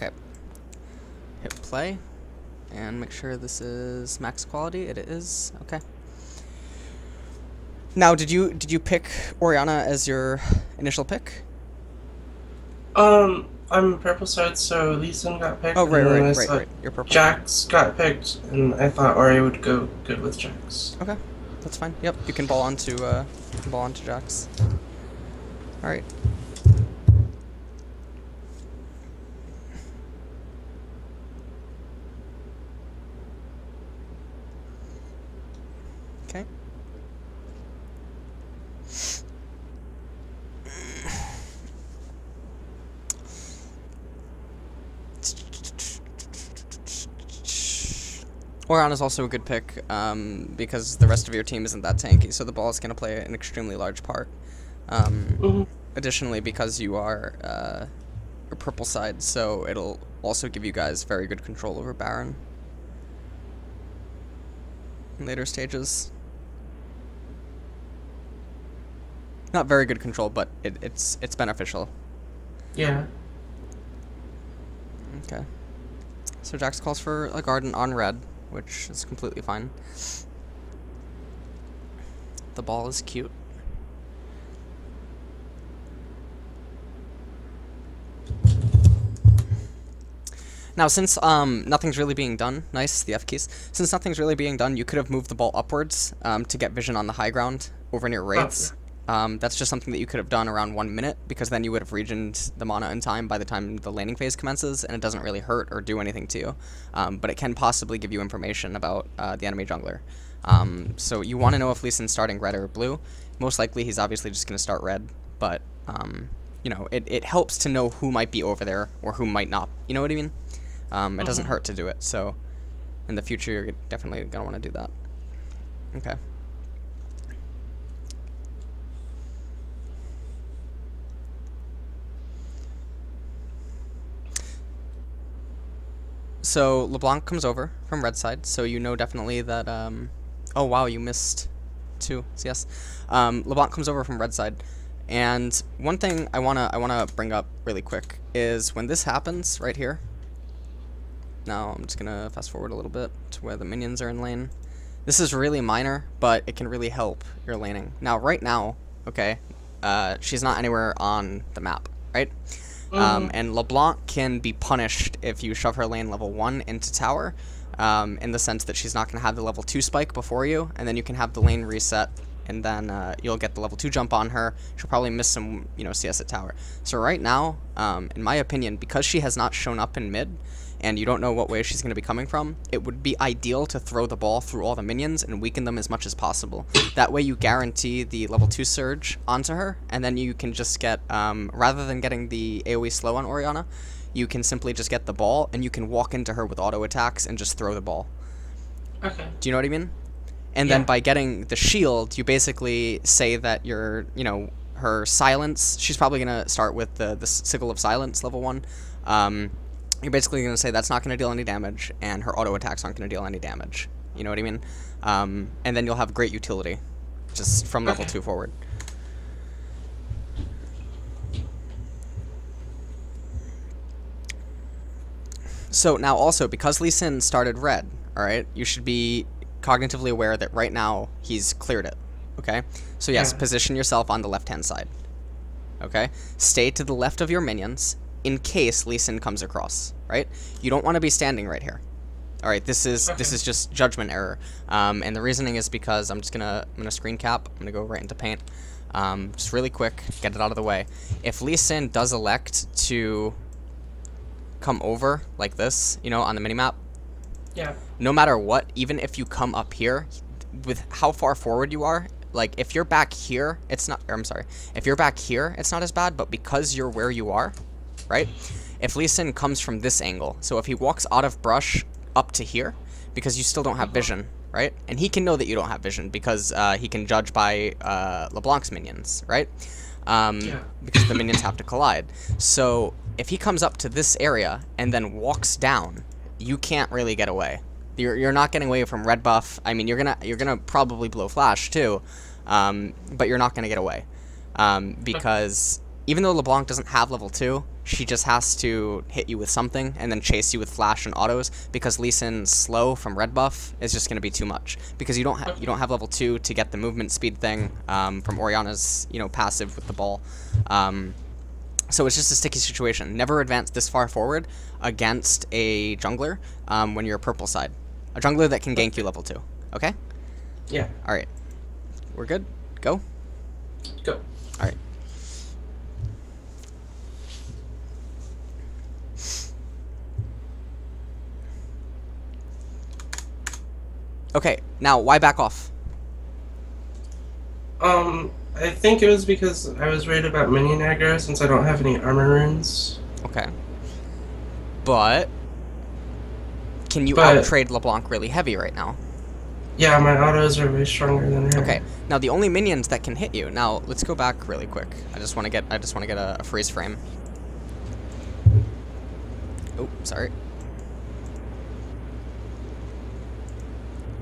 Okay. Hit play. And make sure this is max quality. It is. Okay. Now, did you pick Orianna as your initial pick? I'm purple side, so Lee Sin got picked, Oh, and then I right. saw You're purple. Jax got picked, and I thought Ori would go good with Jax. Okay, that's fine. Yep, you can ball onto Jax. All right. Okay. Orianna is also a good pick because the rest of your team isn't that tanky, so the ball is going to play an extremely large part. Additionally, because you are a purple side, so it'll also give you guys very good control over Baron in later stages. Not very good control, but it's beneficial. Yeah. Okay. So Jax calls for a garden on red, which is completely fine. The ball is cute. Now, since nothing's really being done, nice, the F keys. Since nothing's really being done, you could have moved the ball upwards to get vision on the high ground over near Wraiths. That's just something that you could have done around 1 minute, because then you would have regened the mana in time by the time the laning phase commences, and it doesn't really hurt or do anything to you. But it can possibly give you information about the enemy jungler. So you want to know if Lee Sin's starting red or blue. Most likely he's obviously just going to start red, but you know, it helps to know who might be over there or who might not. You know what I mean? It doesn't hurt to do it, so in the future you're definitely going to want to do that. Okay. So LeBlanc comes over from red side, so you know definitely that, oh wow, you missed 2, yes. LeBlanc comes over from red side, and one thing I wanna bring up really quick is when this happens right here. Now I'm just gonna fast forward a little bit to where the minions are in lane. This is really minor, but it can really help your laning. Now right now, okay, she's not anywhere on the map, right? And LeBlanc can be punished if you shove her lane level 1 into tower, in the sense that she's not going to have the level 2 spike before you, and then you can have the lane reset, and then you'll get the level 2 jump on her. She'll probably miss some, you know, CS at tower. So right now, in my opinion, because she has not shown up in mid, and you don't know what way she's going to be coming from, it would be ideal to throw the ball through all the minions and weaken them as much as possible. That way you guarantee the level 2 surge onto her, and then you can just get, rather than getting the AoE slow on Orianna, you can simply just get the ball, and you can walk into her with auto attacks and just throw the ball. Okay. Do you know what I mean? And then by getting the shield, you basically say that you're, you know, her silence, she's probably going to start with the Sickle of Silence, level 1. You're basically going to say that's not going to deal any damage, and her auto attacks aren't going to deal any damage. You know what I mean? And then you'll have great utility, just from level 2 forward. So now also, because Lee Sin started red, alright, you should be cognitively aware that right now he's cleared it, okay? So yes, position yourself on the left-hand side, okay? Stay to the left of your minions, in case Lee Sin comes across, right? You don't want to be standing right here. All right, this is just judgment error, and the reasoning is because I'm gonna screen cap. I'm gonna go right into paint, just really quick, get it out of the way. If Lee Sin does elect to come over like this, you know, on the minimap, no matter what, even if you come up here, with how far forward you are, like if you're back here, it's not. Or I'm sorry, if you're back here, it's not as bad. But because you're where you are, right? If Lee Sin comes from this angle, so if he walks out of brush up to here, because you still don't have vision, right? And he can know that you don't have vision because he can judge by LeBlanc's minions, right? Because the minions have to collide. So if he comes up to this area and then walks down, you can't really get away. You're not getting away from red buff. I mean, you're gonna probably blow flash too, but you're not gonna get away because even though LeBlanc doesn't have level 2, she just has to hit you with something and then chase you with flash and autos, because Lee Sin's slow from red buff is just going to be too much, because you don't have level 2 to get the movement speed thing from Orianna's passive with the ball. So it's just a sticky situation. Never advance this far forward against a jungler when you're purple side. A jungler that can gank you level 2. Okay? Yeah. Alright. We're good? Go? Go. Alright. Okay, now why back off? I think it was because I was worried about minion aggro since I don't have any armor runes. Okay. But can you out-trade LeBlanc really heavy right now? Yeah, my autos are way stronger than her. Okay. Now the only minions that can hit you. Now let's go back really quick. I just want to get a freeze frame. Oh, sorry.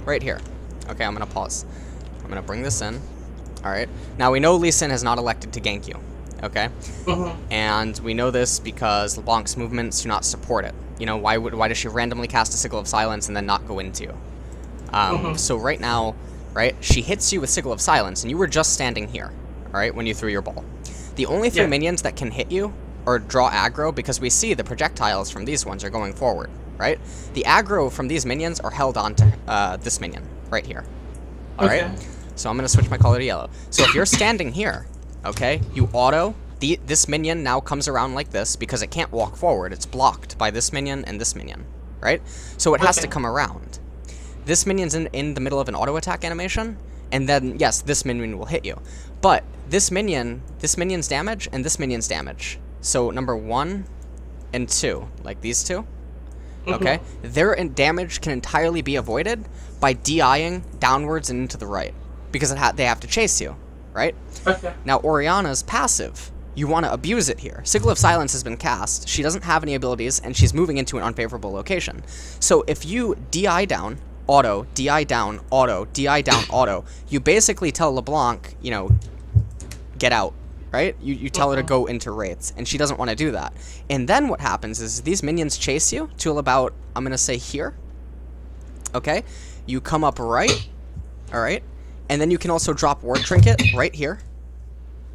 Right here. Okay, I'm gonna pause. I'm gonna bring this in. Alright. Now we know Lee Sin has not elected to gank you. Okay? And we know this because LeBlanc's movements do not support it. Why does she randomly cast a Sigil of Silence and then not go into you? So right now, right, she hits you with Sigil of Silence, and you were just standing here, alright, when you threw your ball. The only 3 minions that can hit you or draw aggro, because we see the projectiles from these ones are going forward, right? The aggro from these minions are held onto this minion right here. Alright? Okay. So I'm going to switch my color to yellow. So if you're standing here, okay, you auto, this minion now comes around like this because it can't walk forward. It's blocked by this minion and this minion, right? So it has to come around. This minion's in the middle of an auto attack animation, and then, yes, this minion will hit you. But this minion's damage and this minion's damage. So number 1 and 2, like these two, okay, their damage can entirely be avoided by DIing downwards and into the right, because they have to chase you, right? Okay. Now Orianna's passive, you want to abuse it here. Sigil of Silence has been cast, she doesn't have any abilities, and she's moving into an unfavorable location. So if you DI down, auto, DI down, auto, DI down, auto, you basically tell LeBlanc, get out, right? You tell her to go into wraiths, and she doesn't want to do that. And then what happens is these minions chase you till about, I'm going to say here, okay? You come up right, alright? And then you can also drop Ward Trinket right here,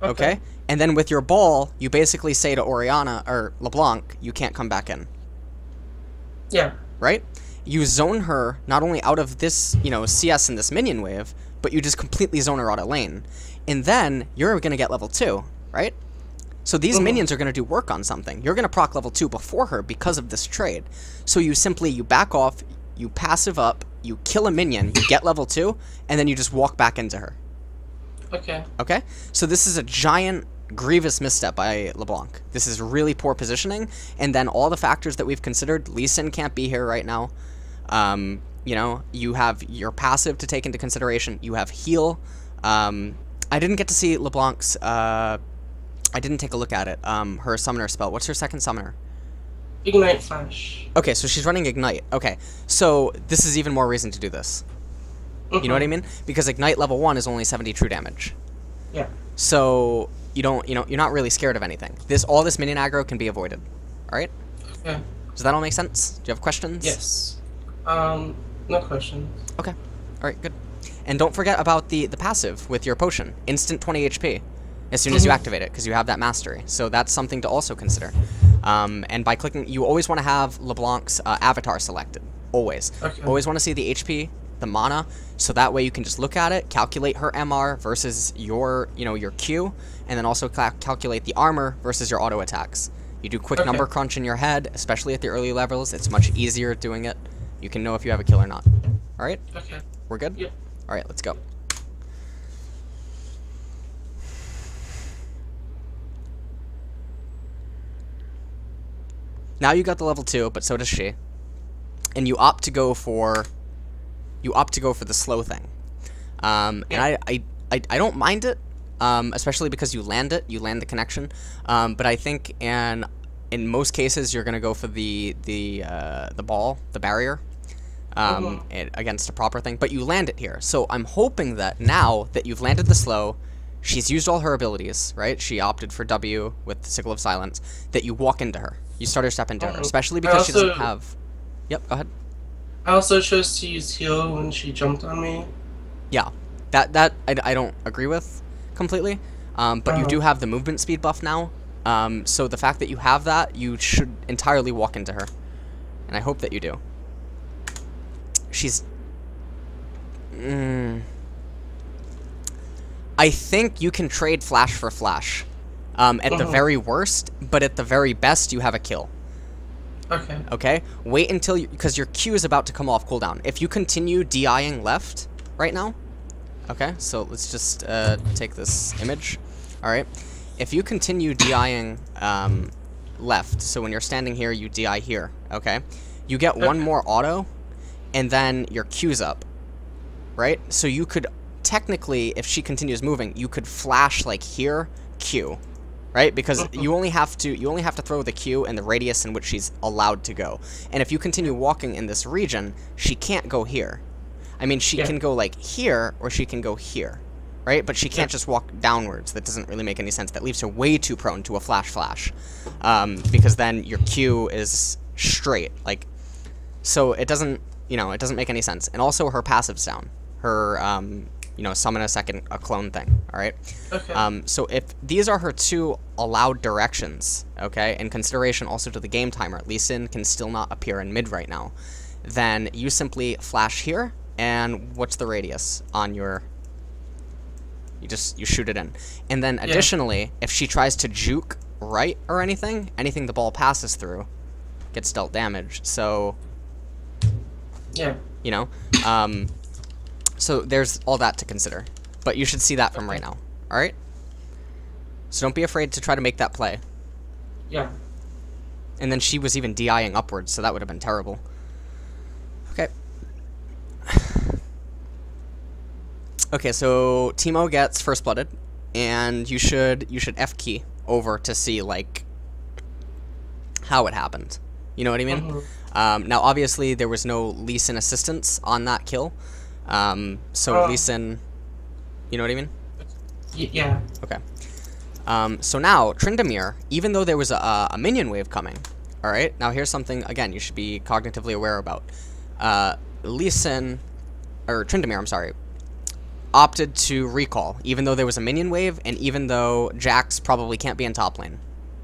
okay? And then with your ball, you basically say to Orianna, or LeBlanc, you can't come back in. Yeah. Right? You zone her not only out of this, CS in this minion wave, but you just completely zone her out of lane. And then you're going to get level 2, right? So these minions are going to do work on something. You're going to proc level 2 before her because of this trade. So you back off, you passive up, you kill a minion, you get level 2, and then you just walk back into her. Okay. Okay? So this is a giant, grievous misstep by LeBlanc. This is really poor positioning, and then all the factors that we've considered, Lee Sin can't be here right now. You have your passive to take into consideration. You have heal. I didn't get to see LeBlanc's, I didn't take a look at it, her summoner spell. What's her second summoner? Ignite Flash. Okay, so she's running Ignite. Okay, so this is even more reason to do this. You know what I mean? Because Ignite level 1 is only 70 true damage. Yeah. So you're not really scared of anything. All this minion aggro can be avoided. Alright? Okay. Does that all make sense? Do you have questions? Yes. No questions. Okay. Alright, good. And don't forget about the passive with your potion. Instant 20 HP as soon as you activate it, because you have that mastery. So that's something to also consider. And by clicking, you always want to have LeBlanc's avatar selected. Always. Okay. Always want to see the HP, the mana, so that way you can just look at it, calculate her MR versus your Q, and then also calculate the armor versus your auto attacks. You do quick number crunch in your head, especially at the early levels. It's much easier doing it. You can know if you have a kill or not. Alright? Okay. We're good? Yeah. Alright, let's go. Now you got the level 2, but so does she. And you opt to go for the slow thing. And I don't mind it, especially because you land the connection. But I think in most cases you're gonna go for the ball, the barrier, against a proper thing. But you land it here, so I'm hoping that now that you've landed the slow, she's used all her abilities, right? She opted for W with the Sickle of Silence, that you walk into her. You stutter step into her, especially because she doesn't have... Yep, go ahead. I also chose to use heal when she jumped on me. Yeah, that I don't agree with completely, but you do have the movement speed buff now, so the fact that you have that, you should entirely walk into her, and I hope that you do. She's... I think you can trade flash for flash, at the very worst, but at the very best, you have a kill. Okay. Okay? Wait until you... Because your Q is about to come off cooldown. If you continue DIing left right now... Okay, so let's just take this image. Alright. If you continue DIing left, so when you're standing here, you DI here. Okay? You get one more auto, and then your Q's up. Right? So you could... Technically, if she continues moving, you could flash, like, here, Q. Right? Because you only have to throw the Q and the radius in which she's allowed to go. And if you continue walking in this region, she can't go here. I mean, she can go like here, or she can go here, right? But she can't just walk downwards. That doesn't really make any sense. That leaves her way too prone to a flash, because then your Q is straight, like, so it doesn't, it doesn't make any sense. And also her passive's down. Her, summon a clone thing, all right? Okay. So if these are her two allowed directions, okay, in consideration also to the game timer, Lee Sin can still not appear in mid right now, then you simply flash here, and what's the radius on your... You shoot it in. And then additionally, if she tries to juke right or anything the ball passes through gets dealt damage, so... Yeah. So there's all that to consider. But you should see that from right now. Alright? So don't be afraid to try to make that play. Yeah. And then she was even DIing upwards, so that would have been terrible. Okay. Okay, so Teemo gets First Blooded, and you should F key over to see, like, how it happened. You know what I mean? Now, obviously, there was no Lee Sin assistance on that kill. So Lee Sin, you know what I mean? Yeah. Okay. So now, Tryndamere, even though there was a minion wave coming, alright? Now here's something, again, you should be cognitively aware about. Lee Sin, or Tryndamere, I'm sorry, opted to recall, even though there was a minion wave, and even though Jax probably can't be in top lane,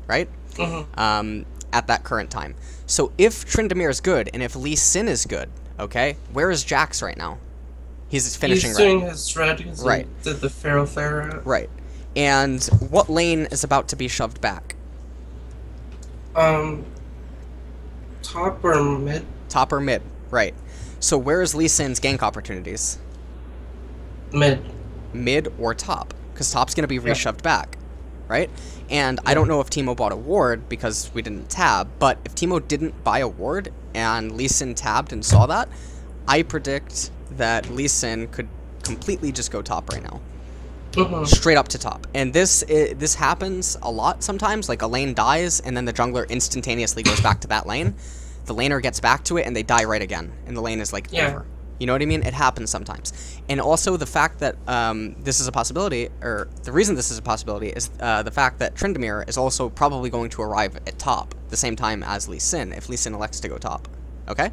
right? At that current time. So if Tryndamere is good, and if Lee Sin is good, okay, where is Jax right now? He's finishing He's doing his red because he did the Pharaoh Flare. Right. And what lane is about to be shoved back? Top or mid? Top or mid, right. So where is Lee Sin's gank opportunities? Mid. Mid or top? Because top's going to be reshoved back, right? And I don't know if Teemo bought a ward because we didn't tab, but if Teemo didn't buy a ward and Lee Sin tabbed and saw that, I predict that Lee Sin could completely just go top right now. Straight up to top. And this happens a lot sometimes, like a lane dies and then the jungler instantaneously goes back to that lane. The laner gets back to it and they die right again. And the lane is like over. You know what I mean? It happens sometimes. And also the fact that this is a possibility, or the reason this is a possibility is the fact that Tryndamere is also probably going to arrive at top the same time as Lee Sin, if Lee Sin elects to go top. Okay?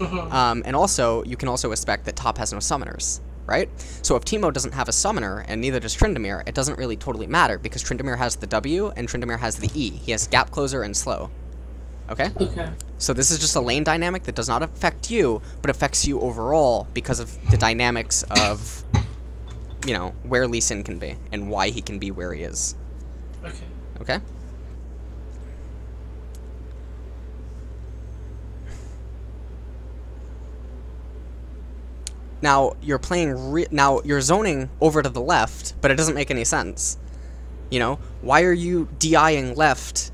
And also, you can also expect that top has no summoners, right? So if Teemo doesn't have a summoner, and neither does Tryndamere, it doesn't really totally matter, because Tryndamere has the W, and Tryndamere has the E. He has Gap Closer and Slow. Okay? Okay. So this is just a lane dynamic that does not affect you, but affects you overall because of the dynamics of, where Lee Sin can be, and why he can be where he is. Okay. Okay? Now, you're playing... now, you're zoning over to the left, but it doesn't make any sense. Why are you DIing left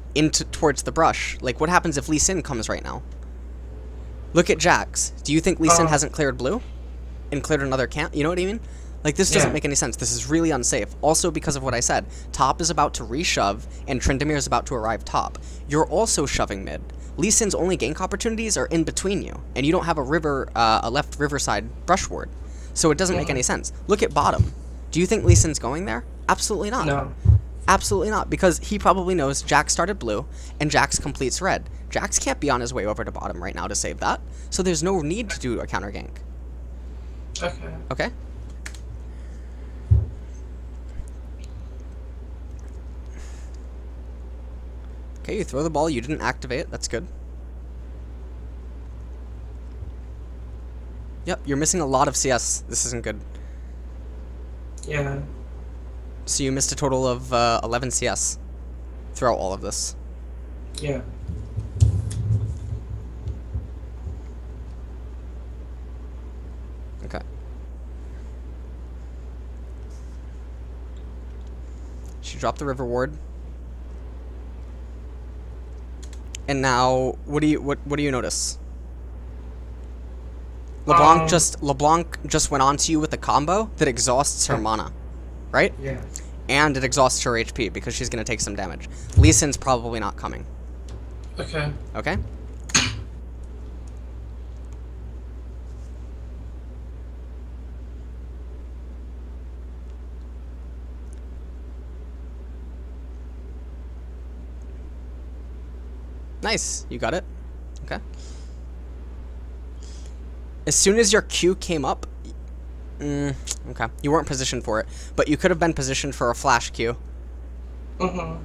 towards the brush? Like, what happens if Lee Sin comes right now? Look at Jax. Do you think Lee Sin hasn't cleared blue? And cleared another camp? You know what I mean? Like, this doesn't make any sense. This is really unsafe. Also because of what I said. Top is about to reshove, and Tryndamere is about to arrive top. You're also shoving mid. Lee Sin's only gank opportunities are in between you, and you don't have a left riverside brush ward. So it doesn't make any sense. Look at bottom. Do you think Lee Sin's going there? Absolutely not. No. Absolutely not, because he probably knows Jax started blue, and Jax completes red. Jax can't be on his way over to bottom right now to save that, so there's no need to do a counter gank. Okay. Okay? Okay, you throw the ball, you didn't activate, that's good. Yep, you're missing a lot of CS. This isn't good. Yeah. So you missed a total of 11 CS throughout all of this. Yeah. Okay. She dropped the river ward. And now, what do you notice? LeBlanc just went on to you with a combo that exhausts her mana, right? Yeah. And it exhausts her HP because she's gonna take some damage. Lee Sin's probably not coming. Okay. Okay? Nice, you got it. Okay. As soon as your Q came up, okay, you weren't positioned for it, but you could have been positioned for a flash Q. And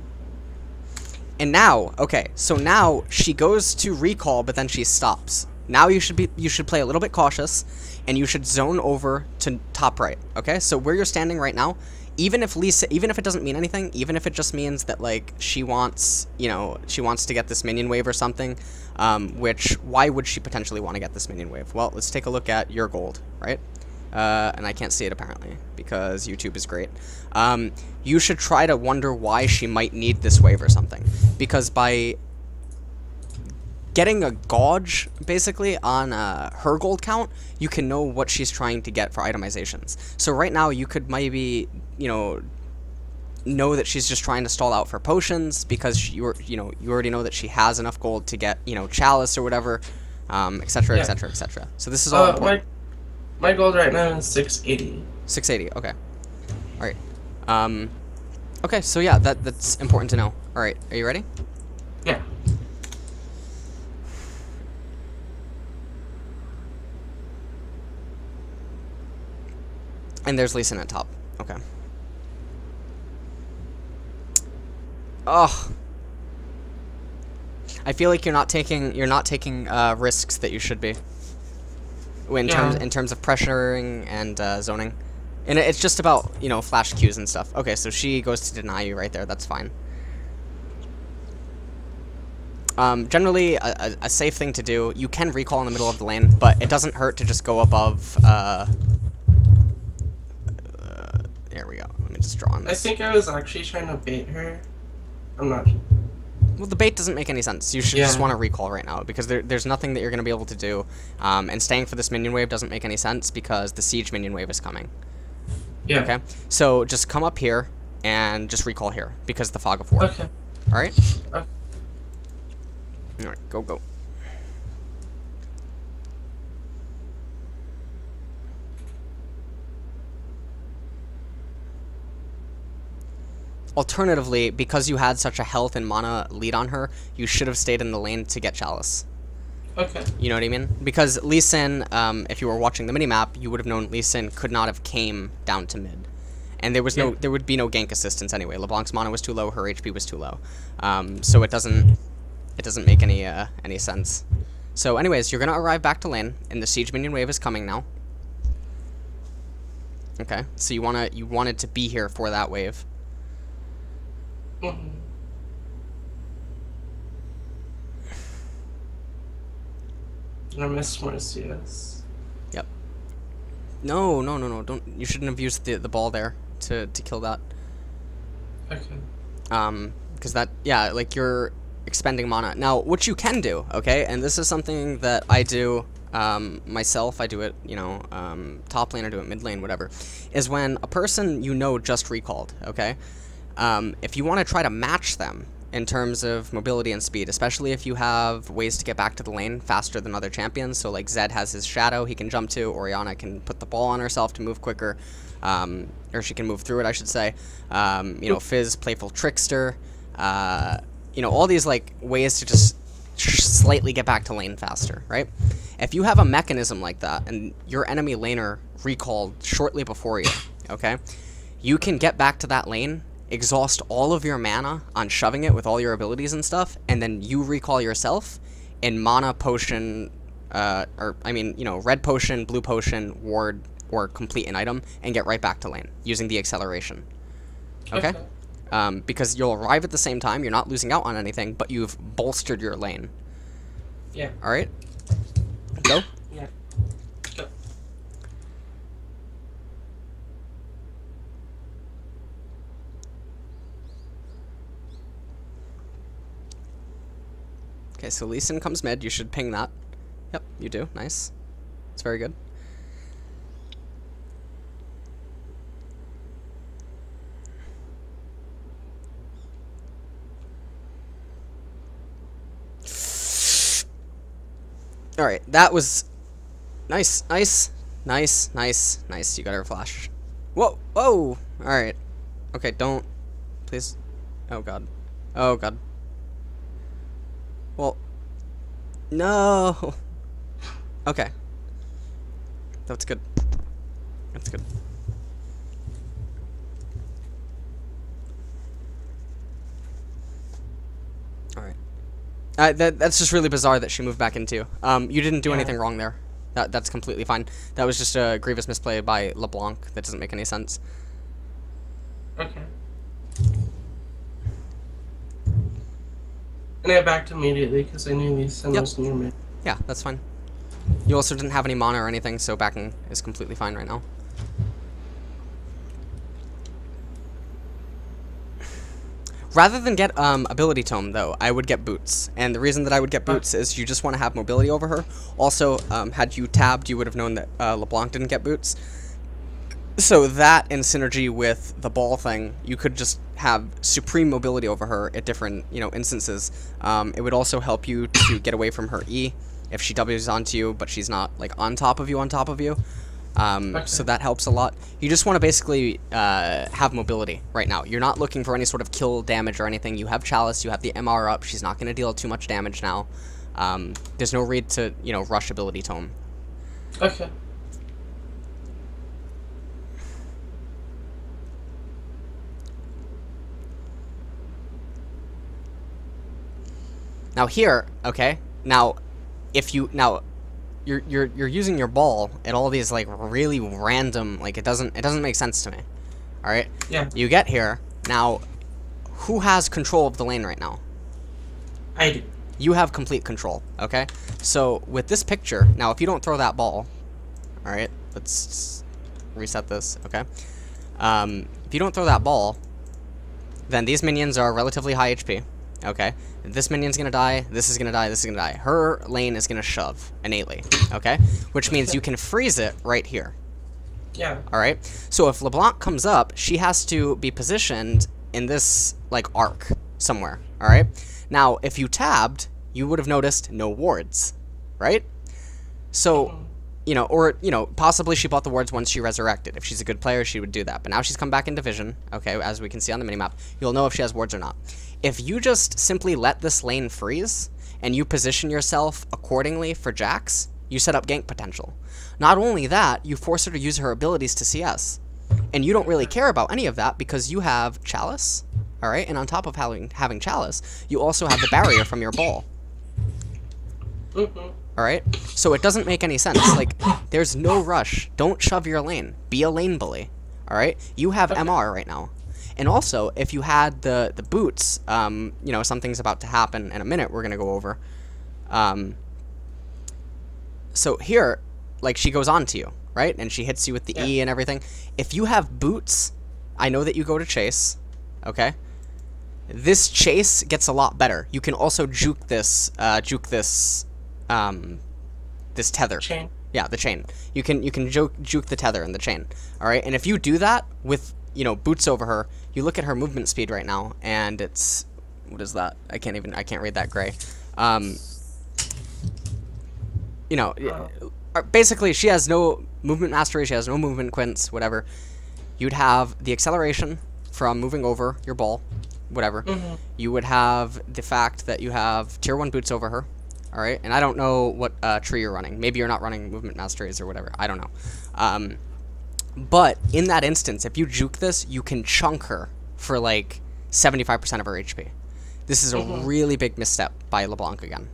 now, okay, so now she goes to recall, but then she stops. Now you should play a little bit cautious, and you should zone over to top right. Okay, so where you're standing right now, even if it doesn't mean anything, even if it just means that like she wants to get this minion wave or something, which why would she potentially want to get this minion wave? Well, let's take a look at your gold, right? And I can't see it apparently because YouTube is great. You should try to wonder why she might need this wave or something, because by getting a gauge basically on her gold count, you can know what she's trying to get for itemizations. So right now you could maybe know that she's just trying to stall out for potions because you already know that she has enough gold to get chalice or whatever, etc., etc., etc. So this is all important. My gold right now is 680. 680. Okay. All right. Okay. So yeah, that's important to know. All right. Are you ready? Yeah. And there's Lee Sin at top. Okay. Oh. I feel like you're not taking risks that you should be. In terms of pressuring and zoning. And it's just about, flash Qs and stuff. Okay, so she goes to deny you right there. That's fine. Generally, a safe thing to do, you can recall in the middle of the lane, but it doesn't hurt to just go above, there we go. Let me just draw on this. I think I was actually trying to bait her. I'm not. Well, the bait doesn't make any sense. You should just want to recall right now, because there's nothing that you're going to be able to do. And staying for this minion wave doesn't make any sense, because the siege minion wave is coming. Yeah. Okay? So just come up here, and just recall here, because of the fog of war. Okay. Alright? Okay. Alright, go. Alternatively, because you had such a health and mana lead on her, you should have stayed in the lane to get chalice. Okay. You know what I mean? Because Lee Sin, if you were watching the minimap, you would have known Lee Sin could not have came down to mid. And there would be no gank assistance anyway. LeBlanc's mana was too low, her HP was too low. So it doesn't make any sense. So anyways, you're gonna arrive back to lane, and the siege minion wave is coming now. Okay, so you wanted to be here for that wave. I missed more CS. Yep. No, don't. You shouldn't have used the ball there to kill that. Okay. Because that, like you're expending mana. Now, what you can do, okay, and this is something that I do myself. I do it, top lane, I do it mid lane, whatever. Is when a person just recalled, okay. If you want to try to match them, in terms of mobility and speed, especially if you have ways to get back to the lane faster than other champions. So like Zed has his shadow he can jump to, Orianna can put the ball on herself to move quicker, or she can move through it, I should say. You know, Fizz, Playful Trickster, you know, all these like ways to just slightly get back to lane faster, right? If you have a mechanism like that and your enemy laner recalled shortly before you, okay, you can get back to that lane, exhaust all of your mana on shoving it with all your abilities and stuff, and then you recall yourself in mana potion, or I mean, you know, red potion, blue potion, ward, or complete an item, and get right back to lane using the acceleration. Okay? Because you'll arrive at the same time, you're not losing out on anything, but you've bolstered your lane. Yeah. Alright? Go? Yeah. Go. Okay, so Lee Sin comes mid, you should ping that. Yep, you do, nice. It's very good. Alright, that was nice, nice, nice, nice, nice. You got her flash. Whoa, whoa! Alright. Okay, don't. Please. Oh god. Oh god. Well. No! Okay. That's good. That's good. Alright. That's just really bizarre that she moved back into. You didn't do anything wrong there. That's completely fine. That was just a grievous misplay by LeBlanc. That doesn't make any sense. Okay. And I backed immediately because I knew Lee Sin was near me. Yeah, that's fine. You also didn't have any mana or anything, so backing is completely fine right now. Rather than get ability tome, though, I would get boots. And the reason that I would get boots is you just want to have mobility over her. Also, had you tabbed, you would have known that LeBlanc didn't get boots. So that, in synergy with the ball thing, you could just have supreme mobility over her at different, you know, instances. It would also help you to get away from her E if she W's onto you, but she's not, like, on top of you. So that helps a lot. You just want to basically have mobility right now. You're not looking for any sort of kill damage or anything. You have Chalice, you have the MR up. She's not going to deal too much damage now. There's no need to, you know, rush ability tome. Okay. Now here, okay, now if you you're using your ball at all these like really random, like it doesn't make sense to me. All right? Yeah. You get here. Now who has control of the lane right now? I do. You have complete control, okay? So with this picture, now if you don't throw that ball, all right, let's reset this, okay? If you don't throw that ball, then these minions are relatively high HP, okay? This minion's gonna die, this is gonna die, this is gonna die. Her lane is gonna shove innately, okay? Which means you can freeze it right here. Yeah. Alright? So if LeBlanc comes up, she has to be positioned in this, like, arc somewhere, alright? Now, if you tabbed, you would have noticed no wards, right? So, you know, or, you know, possibly she bought the wards once she resurrected. If she's a good player, she would do that. But now she's come back into vision, okay, as we can see on the minimap. You'll know if she has wards or not. If you just simply let this lane freeze, and you position yourself accordingly for Jax, you set up gank potential. Not only that, you force her to use her abilities to CS. And you don't really care about any of that because you have Chalice, alright? And on top of having Chalice, you also have the barrier from your ball. Alright? So it doesn't make any sense. Like, there's no rush. Don't shove your lane. Be a lane bully. Alright? You have MR right now. And also, if you had the boots, you know, something's about to happen in a minute we're going to go over. So here, like, she goes on to you, right? And she hits you with the E and everything. If you have boots, I know that you go to chase, okay? This chase gets a lot better. You can also juke this this tether. Chain. Yeah, the chain. You can juke the tether and the chain. All right, and if you do that with, you know, boots over her, you look at her movement speed right now, and it's what is that? I can't read that gray. You know, basically she has no movement mastery, she has no movement quints, whatever. You'd have the acceleration from moving over your ball, whatever. You would have the fact that you have tier 1 boots over her, alright? And I don't know what tree you're running. Maybe you're not running movement masteries or whatever. I don't know. But in that instance, if you juke this, you can chunk her for like 75% of her HP. This is a really big misstep by LeBlanc again.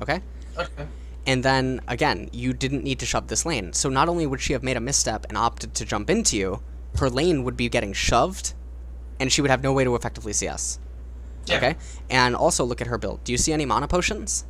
Okay? Okay. And then, again, you didn't need to shove this lane. So not only would she have made a misstep and opted to jump into you, her lane would be getting shoved, and she would have no way to effectively CS. Yeah. Okay? And also look at her build. Do you see any mana potions?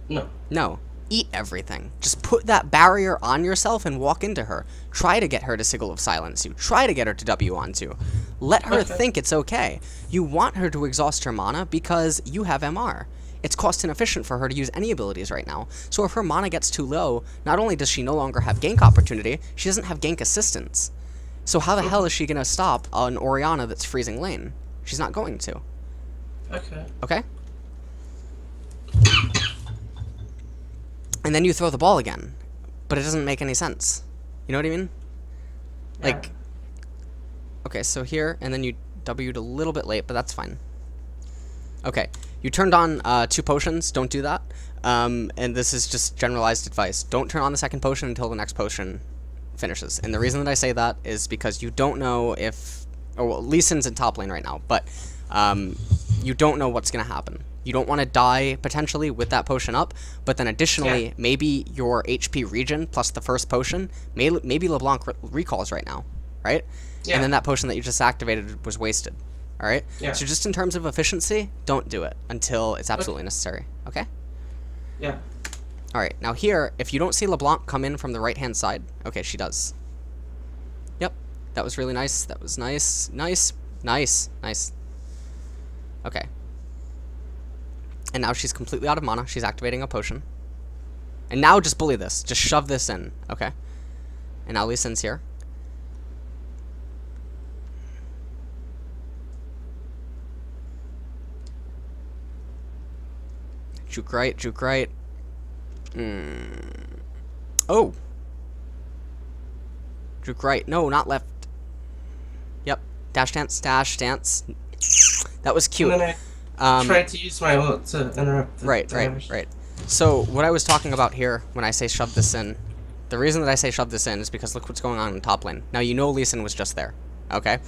No. No. Eat everything. Just put that barrier on yourself and walk into her. Try to get her to Sigil of Silence you. Try to get her to W onto. Let her think it's okay. You want her to exhaust her mana because you have MR. It's cost inefficient for her to use any abilities right now. So if her mana gets too low, not only does she no longer have gank opportunity, she doesn't have gank assistance. So how the hell is she going to stop an Orianna that's freezing lane? She's not going to. Okay. Okay? And then you throw the ball again. But it doesn't make any sense. You know what I mean? Yeah. Like, okay, so here, and then you W'd a little bit late, but that's fine. Okay, you turned on 2 potions. Don't do that. And this is just generalized advice. Don't turn on the second potion until the next potion finishes. And the reason that I say that is because you don't know if... Oh, well, Lee Sin's in top lane right now, but you don't know what's going to happen. You don't want to die, potentially, with that potion up, but then additionally, maybe your HP regen plus the first potion, maybe LeBlanc recalls right now, right? Yeah. And then that potion that you just activated was wasted. Alright? Yeah. So just in terms of efficiency, don't do it until it's absolutely necessary. Okay? Yeah. Alright, now here, if you don't see LeBlanc come in from the right-hand side... Okay, she does. Yep. That was really nice. That was nice. Nice. Nice. Nice. Okay. And now she's completely out of mana. She's activating a potion. And now just bully this. Just shove this in. Okay? And now Lee Sin's here. Juke right, juke right. Oh! Juke right. No, not left. Yep. Dash dance, dash dance. That was cute. And then I tried to use my ult to interrupt the dash. Right. So, what I was talking about here, when I say shove this in, the reason that I say shove this in is because look what's going on in top lane. Now, you know Lee Sin was just there. Okay?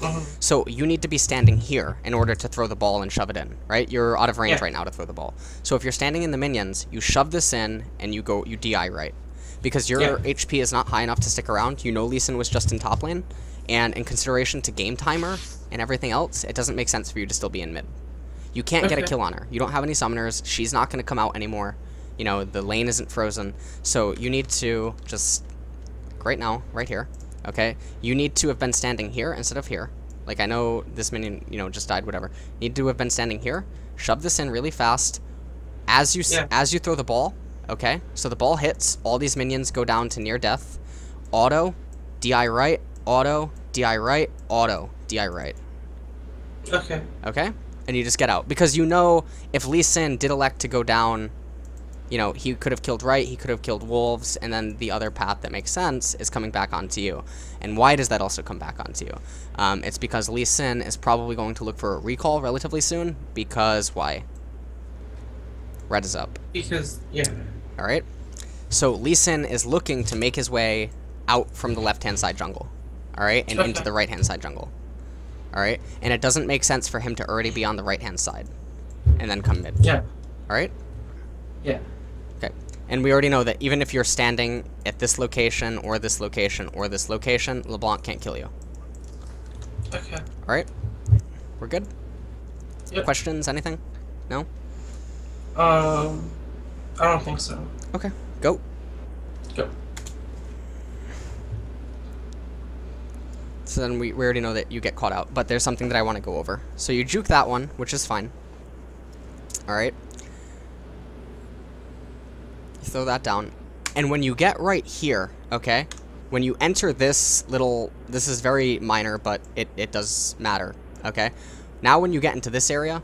So you need to be standing here in order to throw the ball and shove it in, right? You're out of range right now to throw the ball. So if you're standing in the minions, you shove this in and you DI right. Because your HP is not high enough to stick around. You know Lee Sin was just in top lane. And in consideration to game timer and everything else, it doesn't make sense for you to still be in mid. You can't get a kill on her. You don't have any summoners. She's not going to come out anymore. You know, the lane isn't frozen. So you need to just, right now, right here, okay? You need to have been standing here instead of here. Like, I know this minion, you know, just died, whatever. Need to have been standing here. Shove this in really fast. As you throw the ball, okay? So the ball hits. All these minions go down to near death. Auto, DI right, auto, DI right, auto, DI right. Okay. Okay? And you just get out. Because you know if Lee Sin did elect to go down, you know, he could have killed right, he could have killed wolves, and then the other path that makes sense is coming back onto you. And why does that also come back onto you? It's because Lee Sin is probably going to look for a recall relatively soon, because why? Red is up. Because, Alright? So Lee Sin is looking to make his way out from the left-hand side jungle. Alright? And into the right-hand side jungle. Alright? And it doesn't make sense for him to already be on the right-hand side. And then come mid. Yeah. Alright? Yeah. Okay. And we already know that even if you're standing at this location, or this location, or this location, LeBlanc can't kill you. Okay. Alright? We're good? Yep. Questions? Anything? No? I don't think so. Okay. Go. Go. So then we already know that you get caught out, but there's something that I want to go over. So you juke that one, which is fine. Alright? You throw that down. And when you get right here, okay? When you enter this little... This is very minor, but it does matter, okay? Now when you get into this area,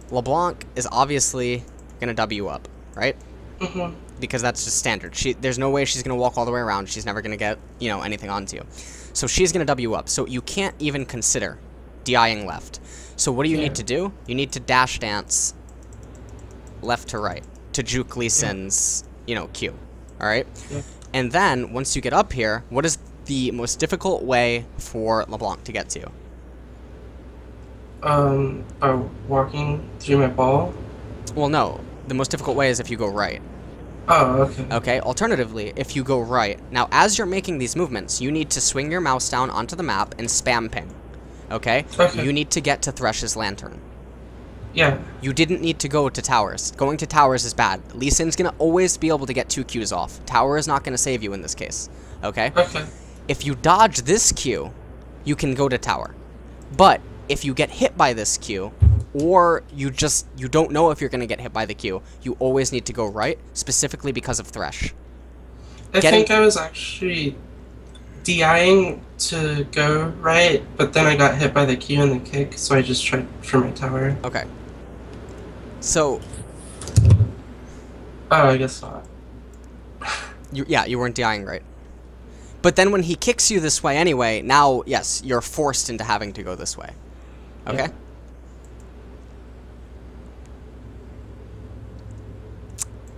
LeBlanc is obviously going to W up, right? Mm-hmm. Because that's just standard. There's no way she's going to walk all the way around. She's never going to get, you know, anything onto you. So she's going to W up. So you can't even consider DIing left. So what do you need to do? You need to dash dance left to right to juke Lee Sin's, you know, Q. All right? Yeah. And then once you get up here, what is the most difficult way for LeBlanc to get to you? By walking through my ball? Well, no. The most difficult way is if you go right. Oh, okay. Okay, alternatively, if you go right. Now, as you're making these movements, you need to swing your mouse down onto the map and spam ping. Okay? Okay. You need to get to Thresh's lantern. Yeah. You didn't need to go to towers. Going to towers is bad. Lee Sin's gonna always be able to get 2 Qs off. Tower is not gonna save you in this case. Okay? Okay. If you dodge this Q, you can go to tower. But if you get hit by this Q, or you don't know if you're gonna get hit by the Q, you always need to go right, specifically because of Thresh. I think I was actually DIing to go right, but then I got hit by the Q and the kick, so I just tried for my tower. Okay. So... Oh, I guess not. you weren't DIing right. But then when he kicks you this way anyway, now, yes, you're forced into having to go this way. Okay? Yeah.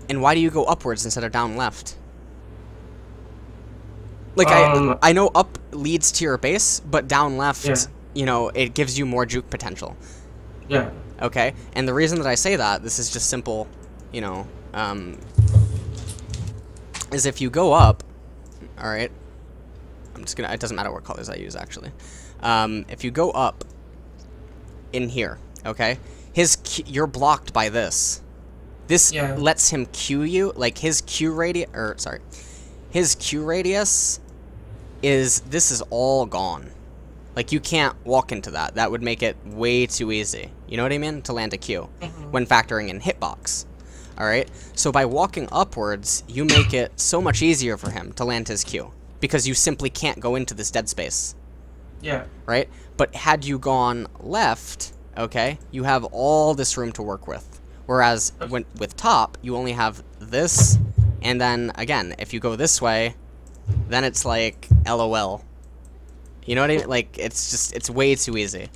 And why do you go upwards instead of down left? Like, I know up leads to your base, but down left, you know, it gives you more juke potential. Yeah. Okay? And the reason that I say that, this is just simple, you know, is if you go up, alright, I'm just gonna, it doesn't matter what colors I use, actually. If you go up in here, okay, you're blocked by this. This lets him Q you, like his Q radius, his Q radius this is all gone. Like, you can't walk into that. That would make it way too easy. You know what I mean? To land a Q when factoring in hitbox. Alright? So by walking upwards, you make it so much easier for him to land his Q. Because you simply can't go into this dead space. Yeah. Right? But had you gone left, okay, you have all this room to work with. Whereas with top, you only have this, and then, again, if you go this way, then it's like, LOL. You know what I mean? Like, it's way too easy.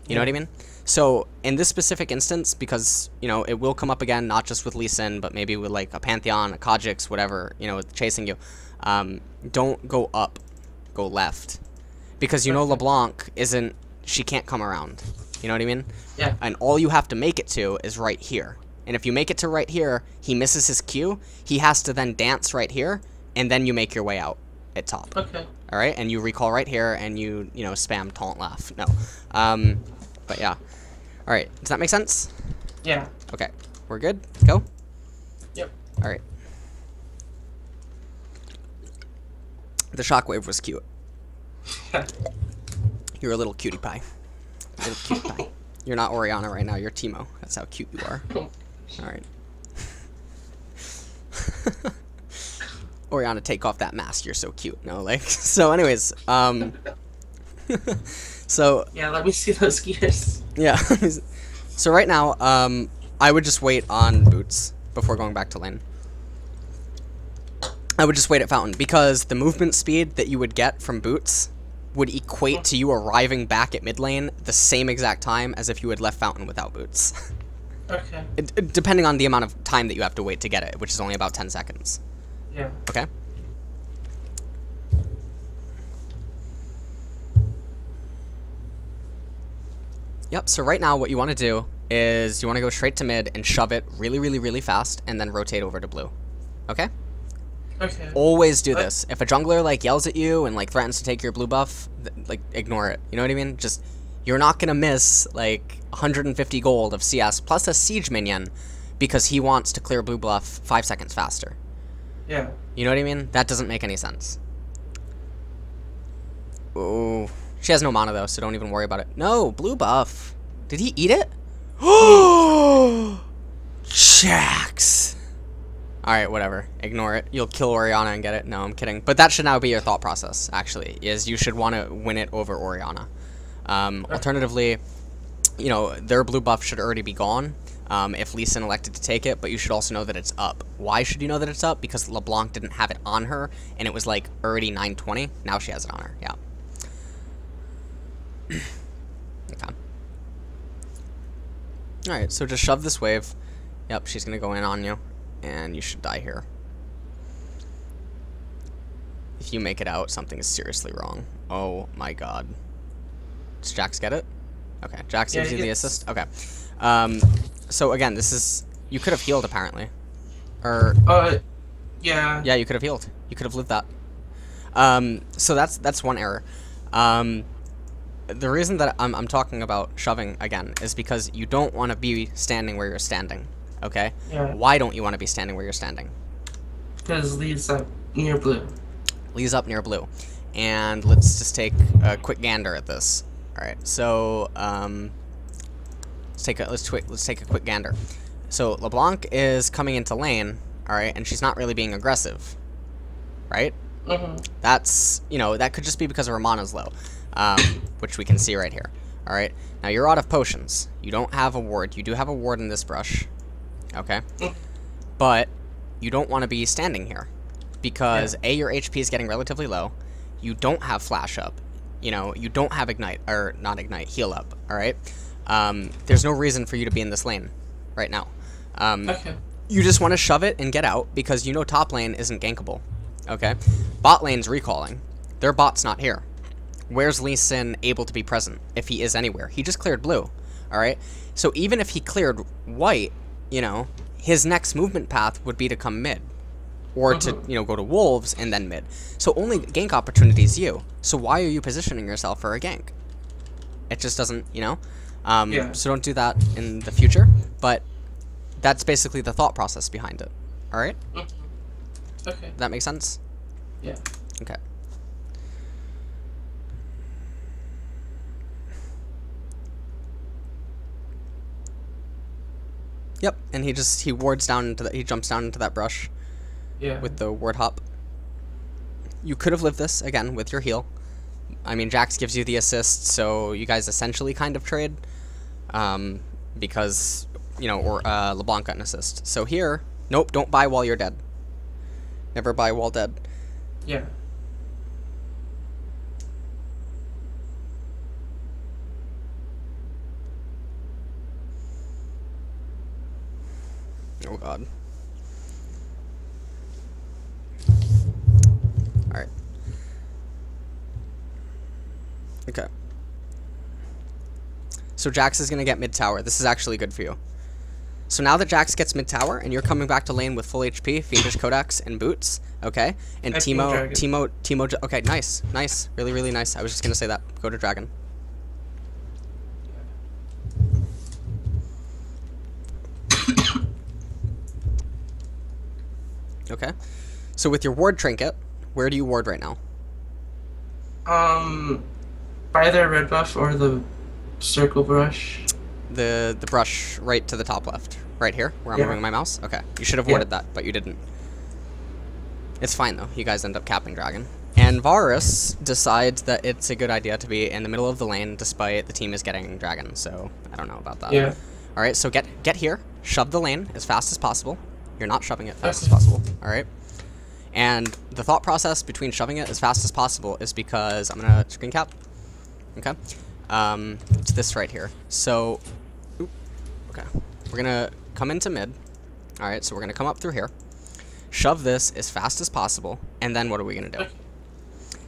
You know what I mean? So, in this specific instance, because, you know, it will come up again, not just with Lee Sin, but maybe with, like, a Pantheon, a Kha'Zix, whatever, you know, chasing you, don't go up, go left. Because, you know, LeBlanc she can't come around. You know what I mean? Yeah. And all you have to make it to is right here. And if you make it to right here, he misses his Q, he has to then dance right here, and then you make your way out at top. Okay. All right, and you recall right here, and you know, spam taunt laugh. No, but yeah. All right, does that make sense? Yeah. Okay, we're good. Go. Yep. All right. The shockwave was cute. You're a little cutie pie. Little cutie pie. You're not Orianna right now. You're Teemo. That's how cute you are. All right. Orianna, take off that mask. You're so cute. No, like, so anyways, so. Yeah, let me see those gears. Yeah. So right now, I would just wait on boots before going back to lane. I would just wait at fountain, because the movement speed that you would get from boots would equate to you arriving back at mid lane the same exact time as if you had left fountain without boots. Okay. Depending on the amount of time that you have to wait to get it, which is only about 10 seconds. Yeah. Okay? Yep, so right now what you want to do is you want to go straight to mid and shove it really, really, really fast, and then rotate over to blue. Okay? Okay. Always do this. If a jungler, like, yells at you and, like, threatens to take your blue buff, like, ignore it. You know what I mean? Just, you're not gonna miss, like, 150 gold of CS plus a siege minion because he wants to clear blue buff 5 seconds faster. Yeah. You know what I mean? That doesn't make any sense. Oh, she has no mana though, so don't even worry about it. No, blue buff. Did he eat it? Oh, Jax. All right, whatever. Ignore it. You'll kill Orianna and get it. No, I'm kidding. But that should now be your thought process. Actually, is you should want to win it over Orianna. Alternatively, you know, their blue buff should already be gone if Lee Sin elected to take it, but you should also know that it's up. Why should you know that it's up? Because LeBlanc didn't have it on her, and it was like already 920. Now she has it on her, yeah. Okay. Alright, so just shove this wave. Yep, she's going to go in on you, and you should die here. If you make it out, something is seriously wrong. Oh my god. Does Jax get it? Okay, Jax gives you the assist? Okay. So again, this is... You could have healed, apparently. Or... yeah. Yeah, you could have healed. You could have lived that. So that's one error. The reason that I'm talking about shoving, again, is because you don't want to be standing where you're standing. Okay? Yeah. Why don't you want to be standing where you're standing? Because Lee's up near blue. Lee's up near blue. And let's just take a quick gander at this. Alright, so, let's take a quick gander. So, LeBlanc is coming into lane, alright, and she's not really being aggressive. Right? Mm-hmm. That's, you know, that could just be because her mana's low. Which we can see right here. Alright, now you're out of potions. You don't have a ward. You do have a ward in this brush. Okay? But you don't want to be standing here. Because, A, your HP is getting relatively low. You don't have flash up. You know, you don't have ignite, or not ignite, heal up. Alright? There's no reason for you to be in this lane right now. Okay. You just want to shove it and get out because you know top lane isn't gankable. Okay? Bot lane's recalling. Their bot's not here. Where's Lee Sin able to be present, if he is anywhere? He just cleared blue, alright? So even if he cleared white, you know, his next movement path would be to come mid. Or to, you know, go to wolves and then mid. So only gank opportunity is you. So why are you positioning yourself for a gank? It just doesn't, you know? So don't do that in the future, but that's basically the thought process behind it, alright? Okay. That makes sense? Yeah. Okay. Yep, and he wards down into he jumps down into that brush. Yeah. With the ward hop. You could have lived this again with your heal. I mean, Jax gives you the assist, so you guys essentially kind of trade. Because, you know, or LeBlanc got an assist. So here, nope, don't buy while you're dead. Never buy while dead. Yeah. Oh god. Alright. Okay. So Jax is going to get mid tower. This is actually good for you. So now that Jax gets mid tower and you're coming back to lane with full HP, Fiendish Codex, and boots, okay? And Teemo, okay, nice, nice, really, really nice. I was just going to say that. Go to Dragon. Okay. So with your ward trinket, where do you ward right now? By the red buff or the circle brush. The brush right to the top left. Right here, where I'm moving my mouse? Okay. You should have warded that, but you didn't. It's fine, though. You guys end up capping Dragon. And Varus decides that it's a good idea to be in the middle of the lane, despite the team is getting Dragon, so I don't know about that. Yeah. Alright, so get here, shove the lane as fast as possible. You're not shoving it fast as possible, alright? And the thought process between shoving it as fast as possible is because, I'm gonna screen cap, okay? It's this right here. So, okay, we're gonna come into mid. Alright, so we're gonna come up through here, shove this as fast as possible, and then what are we gonna do?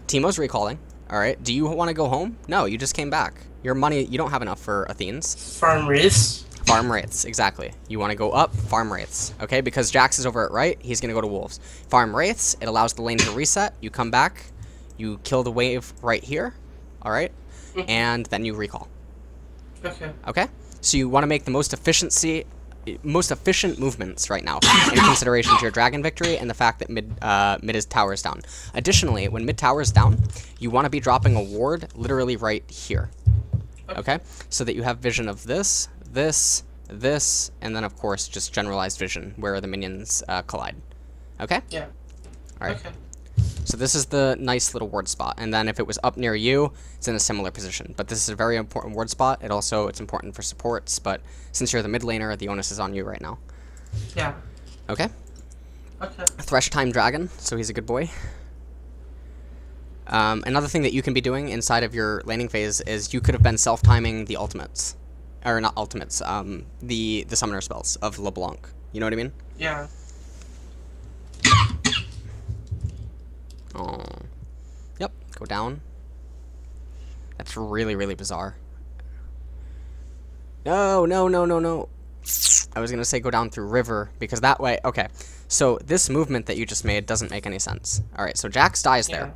Teemo's recalling, alright, do you want to go home? No, you just came back. Your money, you don't have enough for Athenes. Farm Wraiths? Farm Wraiths, exactly. You want to go up, farm Wraiths, okay? Because Jax is over at right, he's gonna go to Wolves. Farm Wraiths, it allows the lane to reset, you come back, you kill the wave right here, alright? And then you recall. Okay. Okay? So you want to make the most efficient movements right now in consideration to your Dragon victory and the fact that mid is towers down. Additionally, when mid towers down, you want to be dropping a ward literally right here. Okay? So that you have vision of this, this, this, and then of course just generalized vision where the minions collide. Okay? Yeah. Alright. Okay. So this is the nice little ward spot, and then if it was up near you, it's in a similar position. But this is a very important ward spot. It's important for supports, but since you're the mid laner, the onus is on you right now. Yeah. Okay. Okay. Thresh Time Dragon, so he's a good boy. Another thing that you can be doing inside of your laning phase is you could have been self-timing the ultimates. Or not ultimates, the summoner spells of LeBlanc. You know what I mean? Yeah. Oh. Yep, go down. That's really, really bizarre. No, no, no, no, no. I was going to say go down through river, because that way... Okay, so this movement that you just made doesn't make any sense. Alright, so Jax dies there.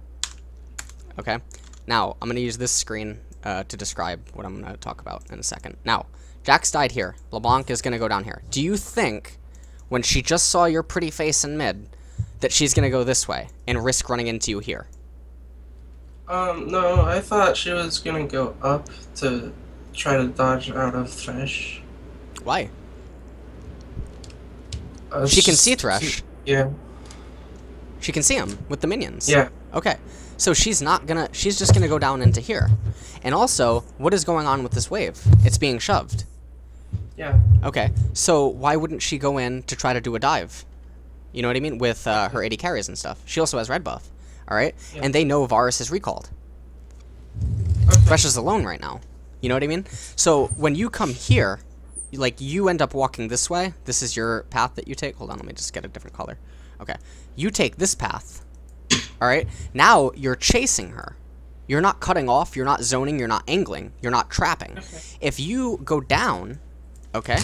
Okay, now I'm going to use this screen to describe what I'm going to talk about in a second. Now, Jax died here. LeBlanc is going to go down here. Do you think, when she just saw your pretty face in mid, that she's going to go this way and risk running into you here? No, I thought she was gonna go up to try to dodge out of Thresh. Why? She can see Thresh. Yeah. She can see him with the minions. Yeah. Okay, so she's just gonna go down into here. And also, what is going on with this wave? It's being shoved. Yeah. Okay, so why wouldn't she go in to try to do a dive? You know what I mean? With her 80 carries and stuff. She also has red buff. Alright? Yeah. And they know Varus is recalled. Okay. Thresh is alone right now. You know what I mean? So when you come here, like you end up walking this way. This is your path that you take. Hold on, let me just get a different color. Okay. You take this path. Alright? Now you're chasing her. You're not cutting off, you're not zoning, you're not angling, you're not trapping. Okay. If you go down, okay?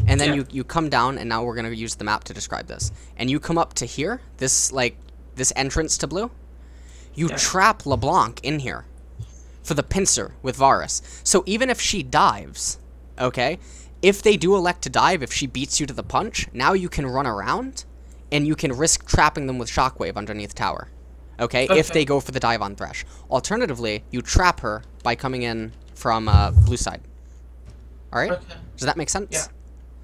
And then you come down, and now we're going to use the map to describe this. And you come up to here, this entrance to blue. You trap LeBlanc in here for the pincer with Varus. So even if she dives, okay, if they do elect to dive, if she beats you to the punch, now you can run around, and you can risk trapping them with Shockwave underneath tower. Okay, if they go for the dive on Thresh. Alternatively, you trap her by coming in from blue side. Alright? Okay. Does that make sense? Yeah.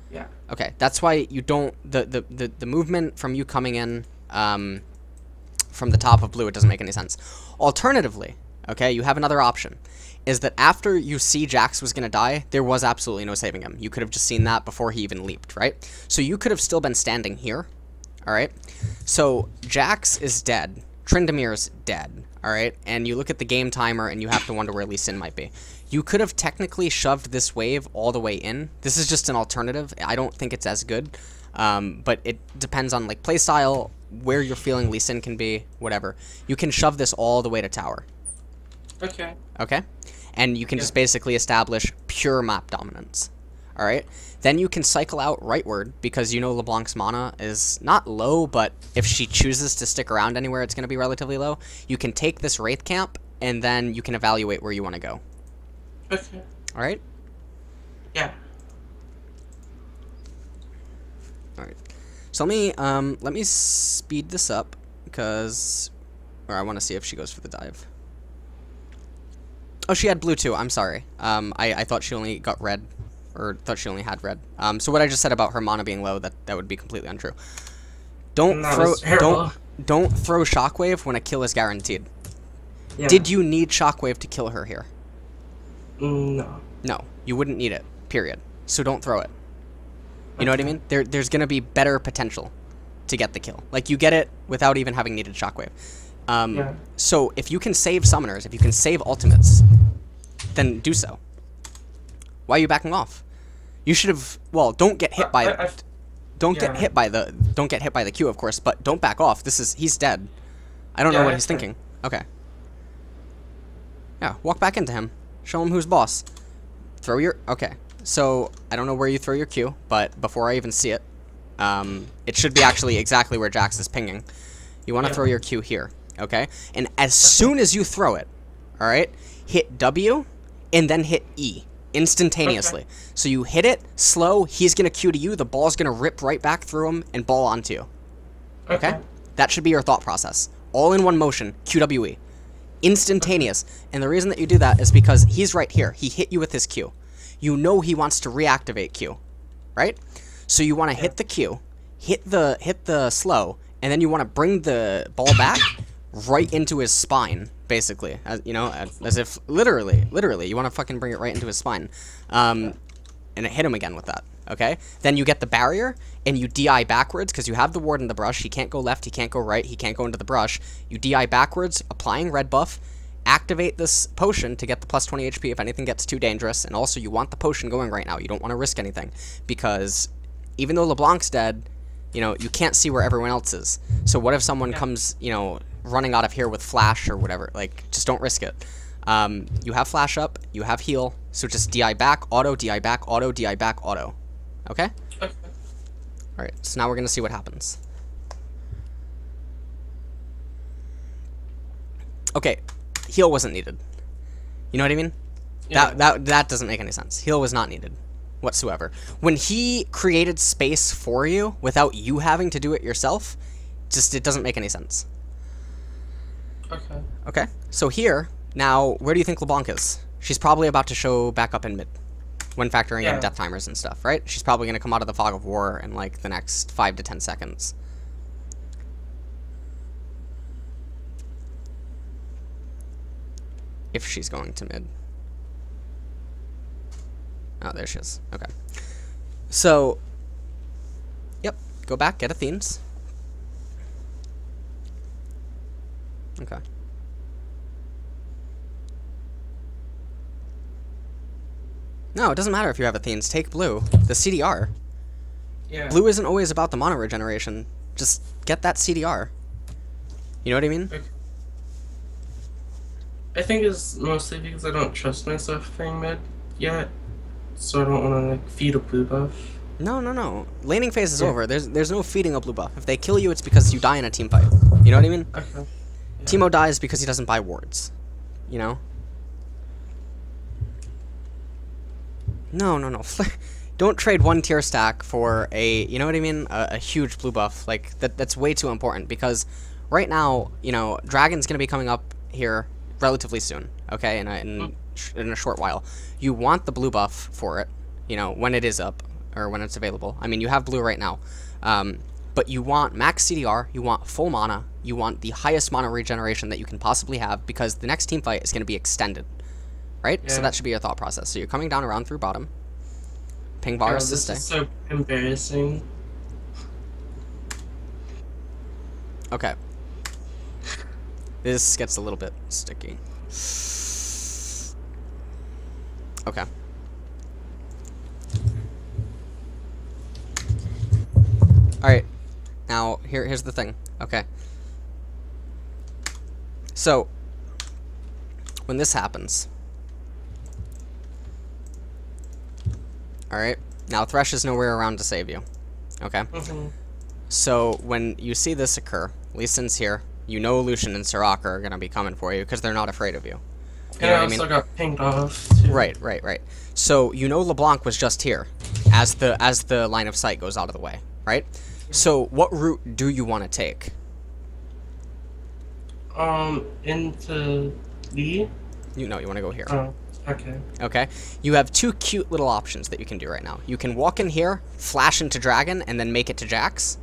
Yeah. Okay, that's why you don't... The movement from you coming in from the top of blue, it doesn't make any sense. Alternatively, okay, you have another option. Is that after you see Jax was going to die, there was absolutely no saving him. You could have just seen that before he even leaped, right? So you could have still been standing here. Alright? So Jax is dead. Tryndamere's dead, alright? And you look at the game timer and you have to wonder where Lee Sin might be. You could have technically shoved this wave all the way in. This is just an alternative. I don't think it's as good, but it depends on like playstyle, where you're feeling Lee Sin can be, whatever. You can shove this all the way to tower. Okay. Okay? And you can just basically establish pure map dominance. Alright? Then you can cycle out rightward, because you know LeBlanc's mana is not low, but if she chooses to stick around anywhere, it's going to be relatively low. You can take this Wraith camp, and then you can evaluate where you want to go. Okay. Alright? Yeah. Alright. So let me speed this up, because... Or I want to see if she goes for the dive. Oh, she had blue too, I'm sorry. I thought she only got red. Or thought she only had red. So what I just said about her mana being low, that would be completely untrue. Don't throw Shockwave when a kill is guaranteed. Yeah. Did you need Shockwave to kill her here? No. No, you wouldn't need it. Period. So don't throw it. You know what I mean? There's gonna be better potential to get the kill. Like you get it without even having needed Shockwave. So if you can save summoners, if you can save ultimates, then do so. Why are you backing off? You should have. Well, don't get hit by. Don't get hit by the Q, of course. But don't back off. He's dead. I don't know what he's thinking. Okay. Yeah, walk back into him. Show him who's boss. Throw your. Okay. So I don't know where you throw your Q, but before I even see it, it should be actually exactly where Jax is pinging. You want to throw your Q here, okay? And as soon as you throw it, all right, hit W, and then hit E. Instantaneously. Okay. So you hit it, slow, he's going to Q to you, the ball's going to rip right back through him and ball onto you. Okay? That should be your thought process. All in one motion, QWE. Instantaneous. And the reason that you do that is because he's right here. He hit you with his Q. You know he wants to reactivate Q. Right? So you want to hit the Q, hit the slow, and then you want to bring the ball back right into his spine, basically. As if literally, you want to fucking bring it right into his spine, and hit him again with that. Okay, then you get the barrier, and you DI backwards, because you have the ward in the brush. He can't go left, he can't go right, he can't go into the brush. You DI backwards, applying red buff, activate this potion to get the plus 20 HP if anything gets too dangerous, and also you want the potion going right now. You don't want to risk anything, because even though LeBlanc's dead, you can't see where everyone else is. So what if someone comes, running out of here with flash or whatever? Like, just don't risk it. You have flash up, you have heal, so just DI back, auto, DI back, auto, DI back, auto. Okay? Okay. Alright, so now we're going to see what happens. Okay, heal wasn't needed. You know what I mean? Yeah. That doesn't make any sense. Heal was not needed whatsoever. When he created space for you without you having to do it yourself, it doesn't make any sense. Okay. Okay, so here, now, where do you think LeBlanc is? She's probably about to show back up in mid, when factoring in death timers and stuff, right? She's probably going to come out of the fog of war in, like, the next 5 to 10 seconds. If she's going to mid. Oh, there she is. Okay. So, yep, go back, get Athene's. Okay. No, it doesn't matter if you have Athene's. Take blue. The CDR. Yeah. Blue isn't always about the mono regeneration. Just get that CDR. You know what I mean? Okay. I think it's mostly because I don't trust myself playing mid yet, so I don't want to like feed a blue buff. No. Laning phase is over. There's no feeding a blue buff. If they kill you, it's because you die in a team fight. You know what I mean? Okay. Yeah. Teemo dies because he doesn't buy wards. You know? No. Don't trade one tier stack for a, you know what I mean? A huge blue buff. Like, that's way too important, because right now, Dragon's going to be coming up here relatively soon, okay, in a short while. You want the blue buff for it, when it is up, or when it's available. I mean, you have blue right now, but you want max CDR, you want full mana, you want the highest mana regeneration that you can possibly have, because the next team fight is going to be extended, right? Yeah. So that should be your thought process. So you're coming down around through bottom. Ping bar is to stay. This is so embarrassing. Okay. This gets a little bit sticky. Okay. Alright. Now, here's the thing. Okay. So, when this happens... Alright. Now, Thresh is nowhere around to save you. Okay? Mm-hmm. So, when you see this occur, Lee Sin's here, Lucian and Soraka are going to be coming for you, because they're not afraid of you. And I also got pinged off, too. Right. So, LeBlanc was just here, as the line of sight goes out of the way, right? Yeah. So, what route do you want to take? Into Lee? You want to go here. Oh, okay. Okay? You have two cute little options that you can do right now. You can walk in here, flash into Dragon, and then make it to Jax.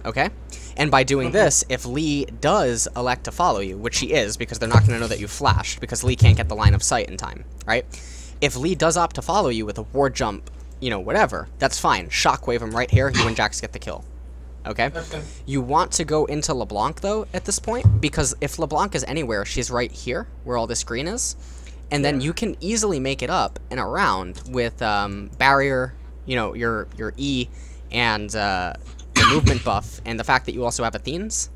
Okay? And by doing this, if Lee does elect to follow you, which she is, because they're not going to know that you flashed, because Lee can't get the line of sight in time, right? If Lee does opt to follow you with a ward jump, whatever, that's fine. Shockwave him right here, you and Jax get the kill. Okay? You want to go into LeBlanc, though, at this point, because if LeBlanc is anywhere, she's right here, where all this green is, and then you can easily make it up and around with barrier, your E, and movement buff, and the fact that you also have Athene's.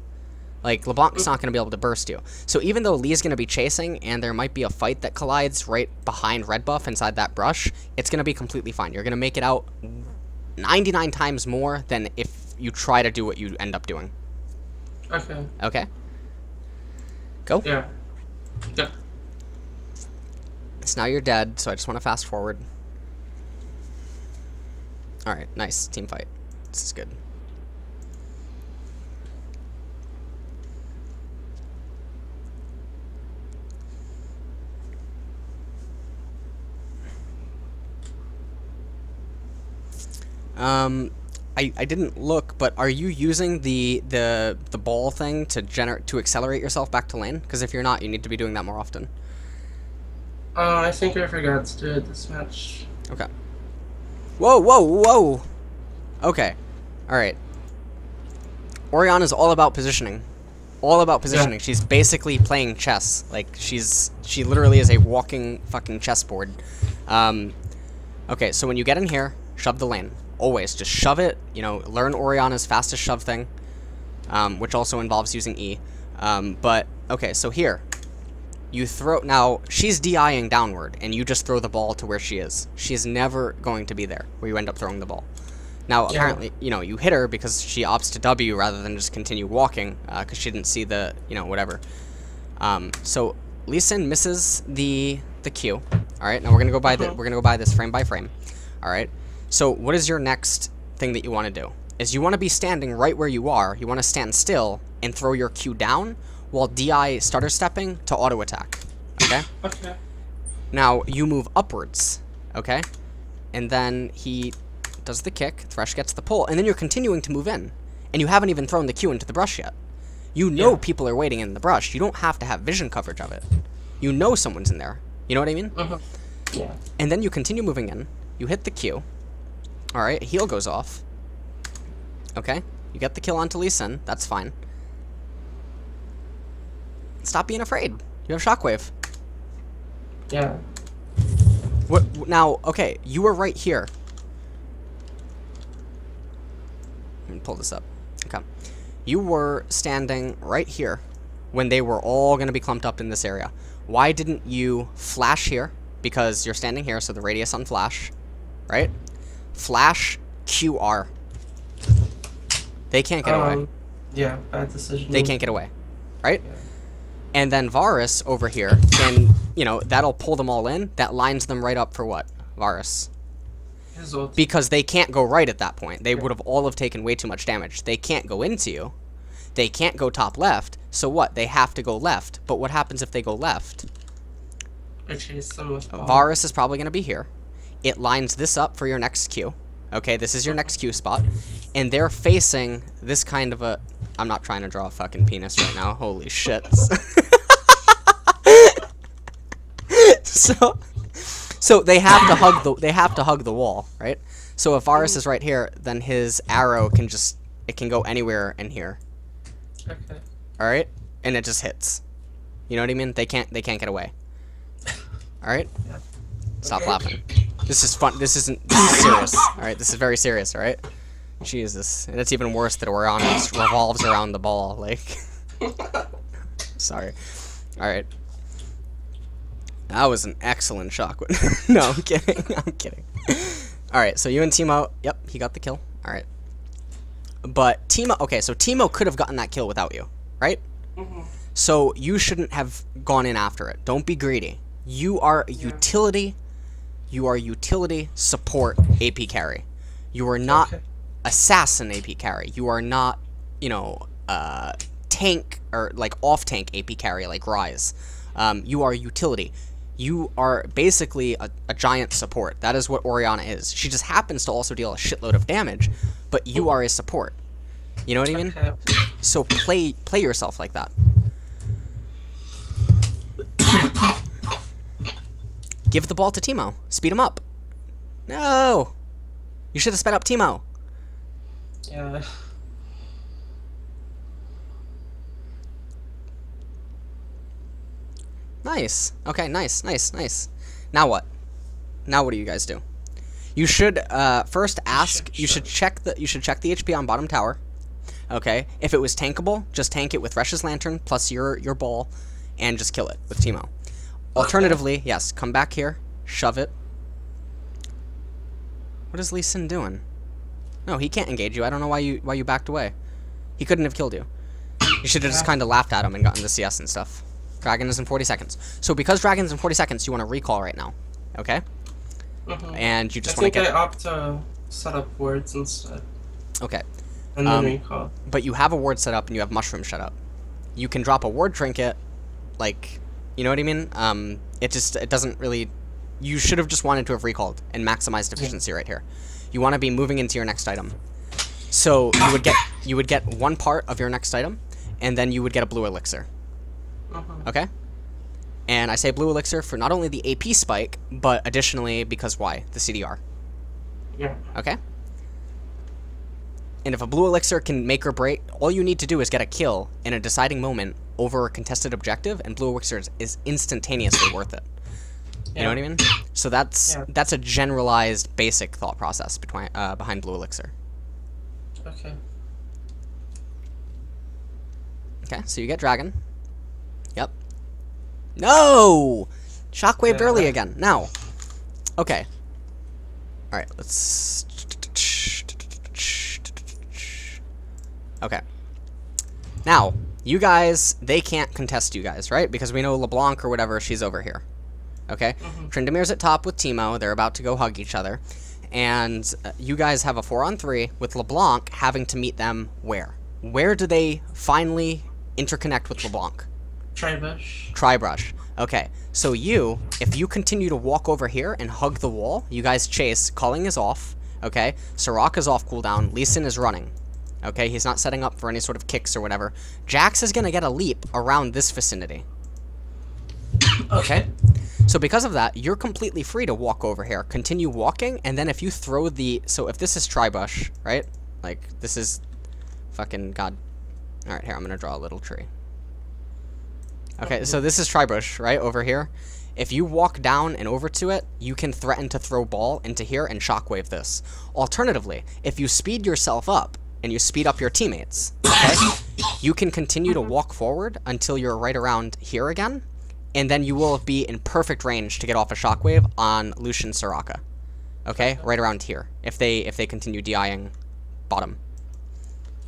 Like, LeBlanc's not going to be able to burst you. So even though Lee's going to be chasing, and there might be a fight that collides right behind red buff inside that brush, it's going to be completely fine. You're going to make it out 99 times more than if you try to do what you end up doing. Okay. Okay? Go? Yeah. Yeah. So now you're dead, so I just want to fast forward. Alright, nice. Team fight. This is good. I didn't look, but are you using the ball thing to accelerate yourself back to lane? Because if you're not, you need to be doing that more often. I think I forgot to do it this match. Okay. Whoa, whoa, whoa! Okay. Alright. Orianna's all about positioning. All about positioning. Yeah. She's basically playing chess. Like, she literally is a walking fucking chessboard. Okay, so when you get in here, shove the lane. Always. Just shove it. You know, learn Orianna's fastest shove thing. Which also involves using E. But, okay, so here. You throw... Now, she's DIing downward, and you just throw the ball to where she is. She's never going to be there, where you end up throwing the ball. Now, apparently, you know, you hit her because she opts to W rather than just continue walking, because she didn't see the, you know, whatever. So, Lee Sin misses the Q. Alright, now we're gonna go by this frame by frame. Alright, so what is your next thing that you want to do? Is you want to be standing right where you are, you want to stand still, and throw your Q down, while DI stutter stepping to auto attack. Okay? Okay. Now, you move upwards. Okay? And then he does the kick, Thresh gets the pull, and then you're continuing to move in. And you haven't even thrown the Q into the brush yet. You know people are waiting in the brush. You don't have to have vision coverage of it. You know someone's in there. You know what I mean? Yeah. And then you continue moving in. You hit the Q. Alright, heal goes off. Okay? You get the kill onto Lee Sin. That's fine. Stop being afraid. You have Shockwave. Yeah. What now? Okay, you were right here. Let me pull this up. Okay, you were standing right here when they were all going to be clumped up in this area. Why didn't you flash here? Because you're standing here, so the radius on flash, right? Flash QR. They can't get away. Yeah, bad decision. They can't get away, right? Yeah. And then Varus over here can, you know, that'll pull them all in. That lines them right up for what? Varus. Because they can't go right at that point. They would have all taken way too much damage. They can't go into you. They can't go top left. So what? They have to go left. But what happens if they go left? Varus is probably going to be here. It lines this up for your next Q. Okay, this is your next Q spot. And they're facing this kind of a... I'm not trying to draw a fucking penis right now. Holy shit. So they have to hug the wall, right? So if Varus is right here, then his arrow can just go anywhere in here. Okay. All right? And it just hits. You know what I mean? They can't get away. All right? Yeah. Stop laughing. This is fun. This is serious. All right? This is very serious, all right? Jesus. And it's even worse that Orianna just revolves around the ball, like... Sorry. Alright. That was an excellent shock. No, I'm kidding. I'm kidding. Alright, so you and Teemo... Yep, he got the kill. Alright. But Teemo... Okay, so Teemo could have gotten that kill without you, right? So you shouldn't have gone in after it. Don't be greedy. You are utility... You are utility support AP carry. You are not... assassin AP carry. You are not, you know, tank or like off tank AP carry like Rise. You are utility. You are basically a giant support. That is what Orianna is. She just happens to also deal a shitload of damage, but you are a support. You know what I mean? Okay. So play yourself like that. Give the ball to Teemo. Speed him up. No! You should have sped up Teemo. Yeah. Nice. Okay, nice. Now what? Now what do you guys do? You should first ask. You should check the HP on bottom tower. Okay. If it was tankable, just tank it with Thresh's Lantern plus your ball, and just kill it with Teemo. Alternatively, yes, come back here, shove it. What is Lee Sin doing? No, he can't engage you. I don't know why you backed away. He couldn't have killed you. You should have just kind of laughed at him and gotten the CS and stuff. Dragon is in 40 seconds. So because Dragon's in 40 seconds, you want to recall right now. Okay? And you just want to get... I opt to set up wards instead. Okay. And then recall. But you have a ward set up and you have mushroom set up. You can drop a ward trinket, like, you know what I mean? It doesn't really... You should have just wanted to have recalled and maximized efficiency right here. You want to be moving into your next item. So you would get one part of your next item, and then you would get a blue elixir. Okay? And I say blue elixir for not only the AP spike, but additionally because why? The CDR. Yeah. Okay? And if a blue elixir can make or break, all you need to do is get a kill in a deciding moment over a contested objective, and blue elixir is instantaneously worth it. You know what I mean? So that's a generalized, basic thought process behind blue elixir. Okay. Okay, so you get dragon. Yep. No! Shockwaved early again. Now. Okay. Alright, let's... Okay. Now, you guys, they can't contest you guys, right? Because we know LeBlanc or whatever, she's over here. Okay? Trindamir's at top with Teemo. They're about to go hug each other. And you guys have a 4-on-3 with LeBlanc having to meet them where? Where do they finally interconnect with LeBlanc? Tri-brush. Tri-brush. Okay, so if you continue to walk over here and hug the wall, you guys chase, Culling is off, okay? Soraka is off cooldown, Lee Sin is running. Okay, he's not setting up for any sort of kicks or whatever. Jax is gonna get a leap around this vicinity. Okay? So because of that, you're completely free to walk over here. Continue walking, and then if you throw so if this is Tri-brush, right? Like, this is fucking god. Alright, here, I'm gonna draw a little tree. Okay, so this is Tri-brush, right, over here. If you walk down and over to it, you can threaten to throw ball into here and shockwave this. Alternatively, if you speed yourself up, and you speed up your teammates, okay, you can continue to walk forward until you're right around here again, and then you will be in perfect range to get off a shockwave on Lucian Soraka. Okay, right around here, if they continue DIing bottom.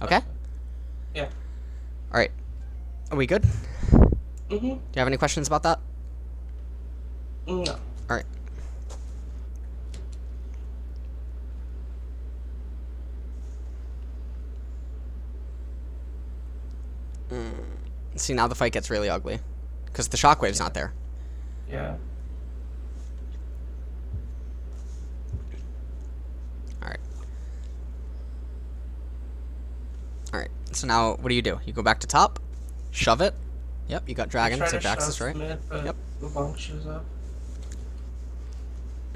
Okay? Yeah. Alright. Are we good? Do you have any questions about that? No. Alright. See, now the fight gets really ugly. Because the shockwave's not there. Yeah. Alright. Alright, so now what do? You go back to top, shove it. Yep, you got dragon, so Jax is right. Mid, but yep. LeBlanc shows up.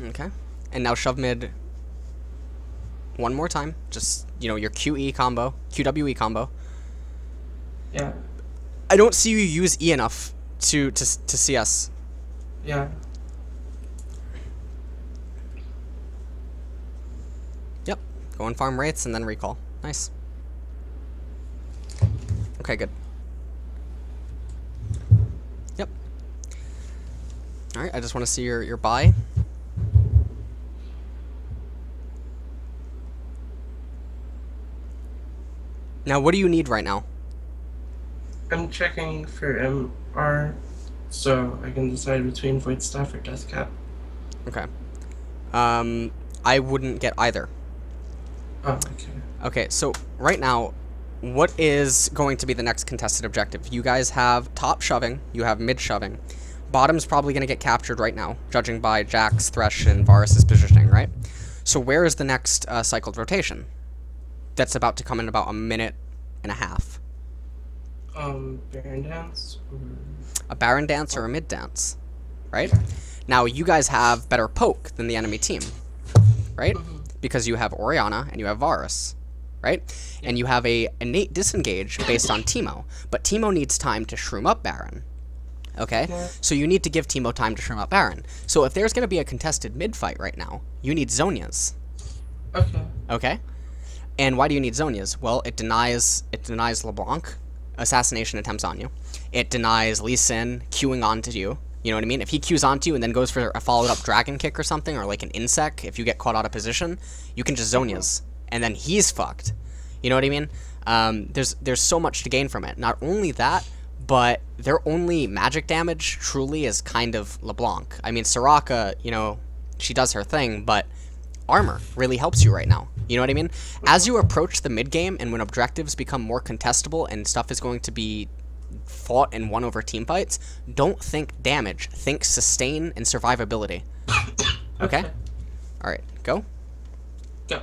Okay. And now shove mid one more time. Just, your QE combo, QWE combo. Yeah. I don't see you use E enough to CS. Yeah. Yep. Go and farm wraiths and then recall. Nice. Okay, good. Yep. Alright, I just want to see your buy. Now, what do you need right now? I'm checking for MR, so I can decide between Void Staff or Death Cap. Okay. I wouldn't get either. Oh, okay. Okay, so right now, what is going to be the next contested objective? You guys have top shoving, you have mid shoving. Bottom's probably going to get captured right now, judging by Jax, Thresh, and Varus' positioning, right? So where is the next cycled rotation? That's about to come in about a minute and a half. Baron Dance? Or... A Baron Dance or a mid dance, right? Now, you guys have better poke than the enemy team, right? Because you have Orianna and you have Varus, right? And you have a innate disengage based on Teemo, but Teemo needs time to shroom up Baron, okay? So you need to give Teemo time to shroom up Baron. So if there's going to be a contested mid fight right now, you need Zonias. Okay? And why do you need Zonias? Well, it denies LeBlanc assassination attempts on you. It denies Lee Sin queuing onto you. You know what I mean? If he queues onto you and then goes for a followed-up dragon kick or something, or like an insect, if you get caught out of position, you can just Zonias, and then he's fucked. You know what I mean? There's so much to gain from it. Not only that, but their only magic damage truly is kind of LeBlanc. I mean, Soraka, she does her thing, but armor really helps you right now. You know what I mean? As you approach the mid game and when objectives become more contestable and stuff is going to be fought and won over team fights, don't think damage. Think sustain and survivability. Okay? Alright, go. Go.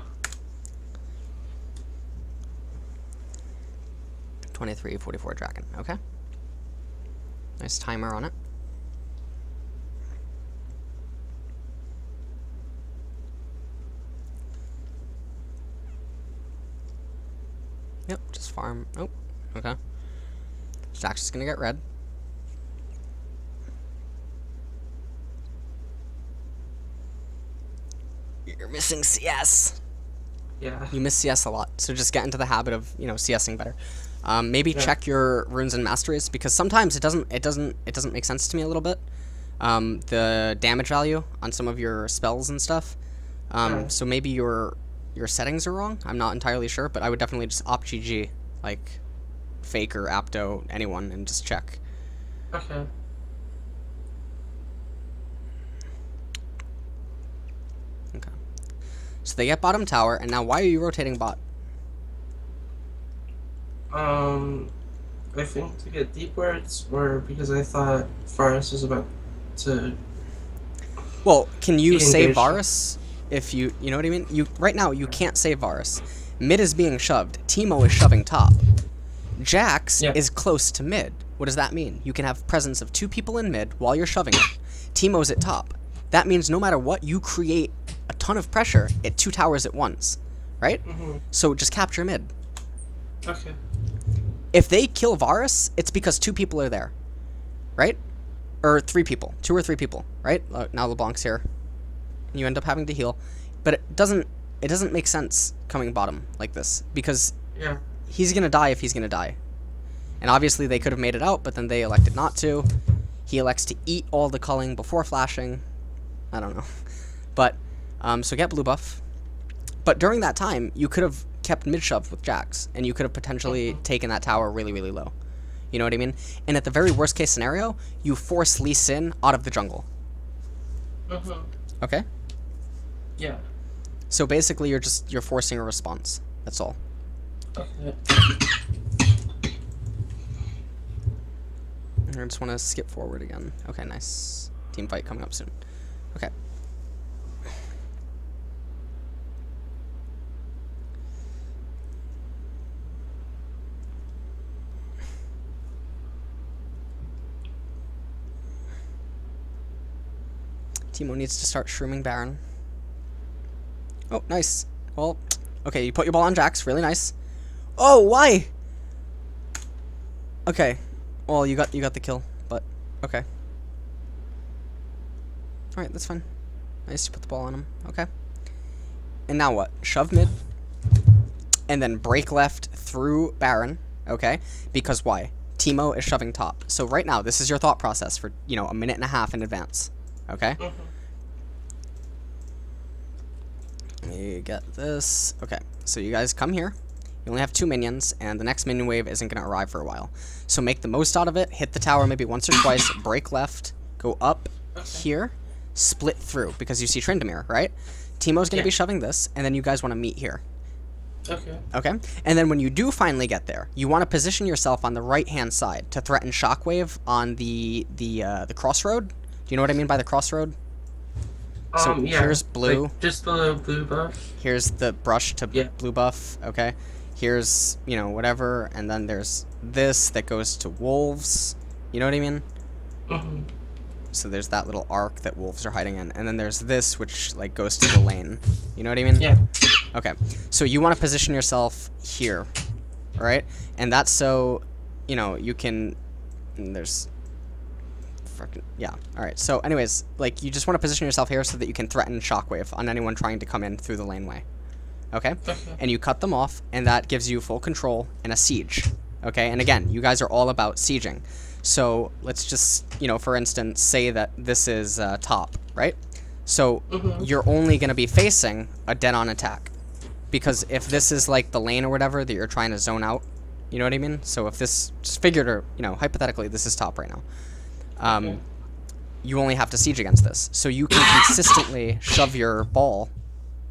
2344 dragon. Okay. Nice timer on it. Yep, just farm. Oh, okay. Jack's just gonna get red. You're missing CS. Yeah. You miss CS a lot, so just get into the habit of, you know, CSing better. Maybe check your runes and masteries, because sometimes it doesn't make sense to me a little bit. The damage value on some of your spells and stuff. So maybe your settings are wrong. I'm not entirely sure, but I would definitely just opt GG, like Fake or Apto, anyone, and just check. Okay. Okay. So they get bottom tower, and now why are you rotating bot? I think to get deep words, or because I thought Forest was about to. Well, can you save Varus if you know what I mean? You right now you can't save Varus. Mid is being shoved. Teemo is shoving top. Jax is close to mid. What does that mean? You can have presence of 2 people in mid while you're shoving it. Teemo's at top. That means no matter what, you create a ton of pressure at 2 towers at once, right? So just capture mid. Okay. If they kill Varus, it's because 2 people are there, right? Or 3 people, 2 or 3 people, right? Now LeBlanc's here, and you end up having to heal, but it doesn't make sense coming bottom like this, because he's gonna die if he's gonna die, and obviously they could have made it out, but then they elected not to. He elects to eat all the culling before flashing. I don't know, but so get blue buff. But during that time, you could have kept mid shove with Jax, and you could have potentially taken that tower really, really low. You know what I mean? And at the very worst case scenario, you force Lee Sin out of the jungle. Okay? Yeah. So basically, you're forcing a response. That's all. Okay. I just want to skip forward again. Okay, nice. Team fight coming up soon. Okay. Teemo needs to start shrooming Baron. Oh, nice. Well, okay, you put your ball on Jax. Really nice. Oh, why? Okay. Well, you got the kill, but okay. All right, that's fine. Nice, you put the ball on him. Okay. And now what? Shove mid, and then break left through Baron. Okay. Because why? Teemo is shoving top. So right now, this is your thought process for, you know, a minute and a half in advance. Okay. Let me get this. Okay. So you guys come here. You only have 2 minions, and the next minion wave isn't going to arrive for a while. So make the most out of it. Hit the tower maybe once or twice. Break left. Go up here. Split through, because you see Tryndamere, right? Teemo's going to be shoving this, and then you guys want to meet here. Okay. Okay? And then when you do finally get there, you want to position yourself on the right-hand side to threaten Shockwave on the crossroad. Do you know what I mean by the crossroad? So here's blue. Like just below blue buff. Here's the brush to blue buff, okay? Here's, you know, whatever, and then there's this that goes to wolves. You know what I mean? So there's that little arc that wolves are hiding in, and then there's this which like goes to the lane. You know what I mean? Yeah. Okay. So you want to position yourself here, right? And that's so, you know, you can. There's. All right. So, anyways, like you just want to position yourself here so that you can threaten Shockwave on anyone trying to come in through the laneway. Okay? And you cut them off, and that gives you full control in a siege. Okay? And again, you guys are all about sieging. So let's just, you know, for instance, say that this is top, right? So you're only going to be facing a dead-on attack. Because if this is like the lane or whatever that you're trying to zone out, you know what I mean? So if this, just figured, or, you know, hypothetically, this is top right now. You only have to siege against this. So you can consistently shove your ball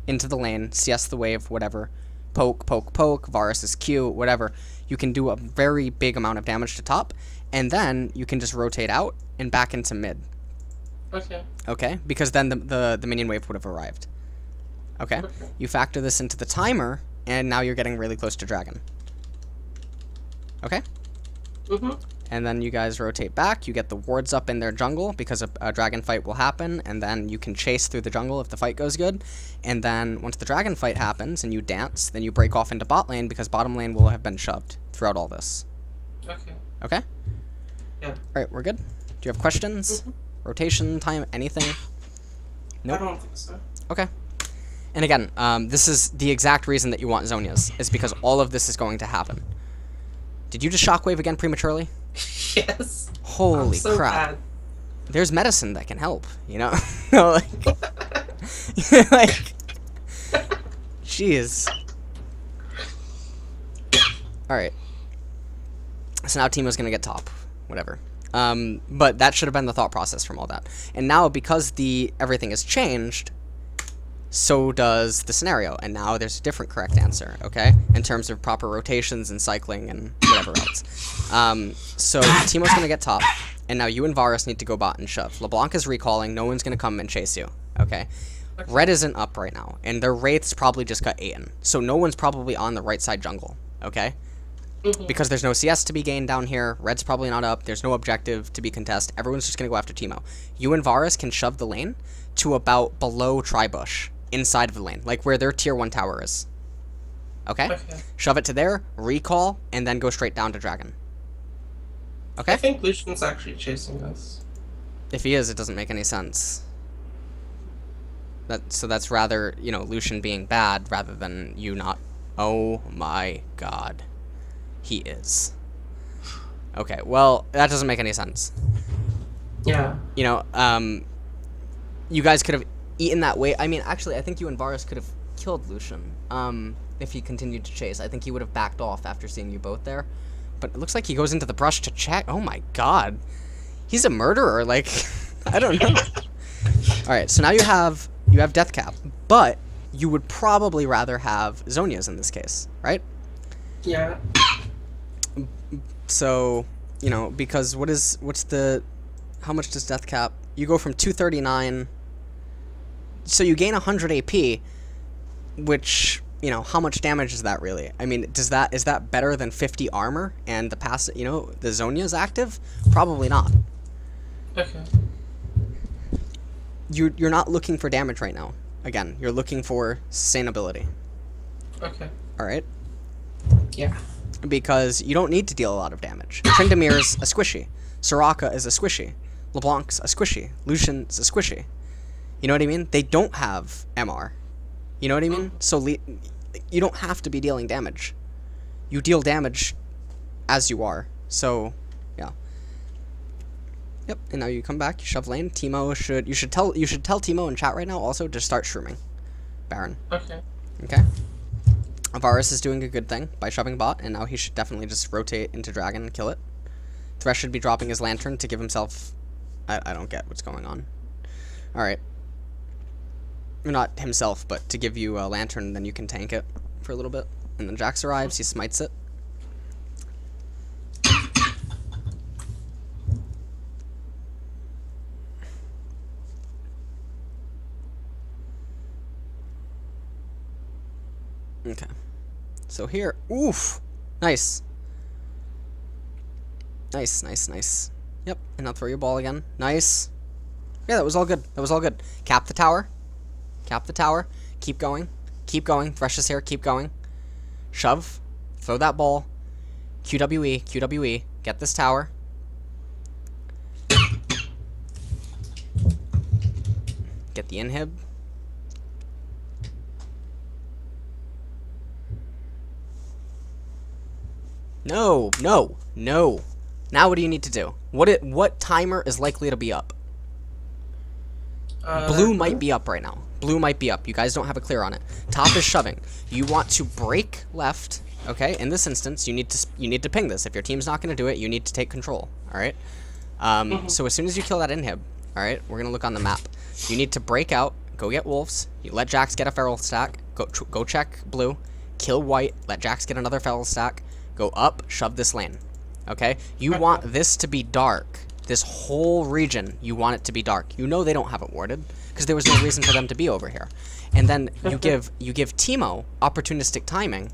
into the lane, CS the wave, whatever. Poke, poke, poke, Varus' Q, whatever. You can do a very big amount of damage to top, and then you can just rotate out and back into mid. Okay? Because then the minion wave would have arrived. Okay? You factor this into the timer, and now you're getting really close to dragon. Okay? Mm-hmm. And then you guys rotate back. You get the wards up in their jungle because a dragon fight will happen, and then you can chase through the jungle if the fight goes good. And then once the dragon fight happens and you dance, then you break off into bot lane because bottom lane will have been shoved throughout all this. Okay. Okay? Yeah. Alright, we're good? Do you have questions? Mm-hmm. Rotation time? Anything? Nope. I don't think so. Okay. And again, this is the exact reason that you want Zonias, is because all of this is going to happen. Did you just shockwave again prematurely? Yes. Holy so crap. Bad. There's medicine that can help, you know? like, like, jeez. Alright. So now Teemo's gonna get top. Whatever. But that should have been the thought process from all that. And now, because everything has changed, so does the scenario. And now there's a different correct answer, okay? In terms of proper rotations and cycling and whatever else. So Teemo's gonna get top. And now you and Varus need to go bot and shove. LeBlanc is recalling. No one's going to come and chase you. Okay? Red isn't up right now. And their Wraiths probably just got eaten. So no one's probably on the right side jungle. Okay? Because there's no CS to be gained down here. Red's probably not up. There's no objective to be contested. Everyone's just going to go after Teemo. You and Varus can shove the lane to about below Tribush. Inside of the lane. Like where their tier 1 tower is. Okay? Shove it to there. Recall. And then go straight down to Dragon. Okay? I think Lucian's actually chasing us. If he is, it doesn't make any sense. So that's rather, you know, Lucian being bad rather than you not. Oh my god. He is. Okay, well, that doesn't make any sense. Yeah. You know, you guys could have eaten that way. I mean, actually, I think you and Varus could have killed Lucian, if he continued to chase. I think he would have backed off after seeing you both there. But it looks like he goes into the brush to check. Oh my god. He's a murderer, like, I don't know. Alright, so now you have Death Cap, but you would probably rather have Zonias in this case, right? Yeah. So, you know, because how much does Death Cap? You go from 239, so you gain 100 AP, which, you know, how much damage is that really? I mean, is that better than 50 armor and the passive, you know, the Zonia's active? Probably not. Okay. You're not looking for damage right now. Again, you're looking for sustainability. Okay. Alright? Yeah. Because you don't need to deal a lot of damage. Tryndamere's a squishy. Soraka is a squishy. LeBlanc's a squishy. Lucian's a squishy. You know what I mean? They don't have MR. You know what I mean? So you don't have to be dealing damage. You deal damage as you are. So, yeah. Yep. And now you come back, you shove lane. You should tell Teemo in chat right now also to start shrooming Baron. Okay. Okay. Varus is doing a good thing by shoving bot, and now he should definitely just rotate into Dragon and kill it. Thresh should be dropping his lantern to give himself... I don't get what's going on. Alright. Not himself, but to give you a lantern, then you can tank it for a little bit. And then Jax arrives, he smites it. Okay. So here, oof! Nice. Nice, nice, nice. Yep, and now throw your ball again. Nice. Yeah, that was all good. That was all good. Cap the tower. Cap the tower. Keep going. Keep going. Thresh is here. Keep going. Shove. Throw that ball. QWE. QWE. Get this tower. Get the inhib. No, no, no. Now what do you need to do? What timer is likely to be up? Blue might be up right now. Blue might be up. You guys don't have a clear on it. Top is shoving. You want to break left. Okay, in this instance, you need to ping this. If your team's not going to do it, you need to take control. All right. So as soon as you kill that inhib, all right, we're gonna look on the map. You need to break out. Go get wolves. You let Jax get a feral stack. Go check blue. Kill white. Let Jax get another feral stack. Go up. Shove this lane. Okay. You want this to be dark. This whole region, you want it to be dark. You know they don't have it warded because there was no reason for them to be over here. And then you give Teemo opportunistic timing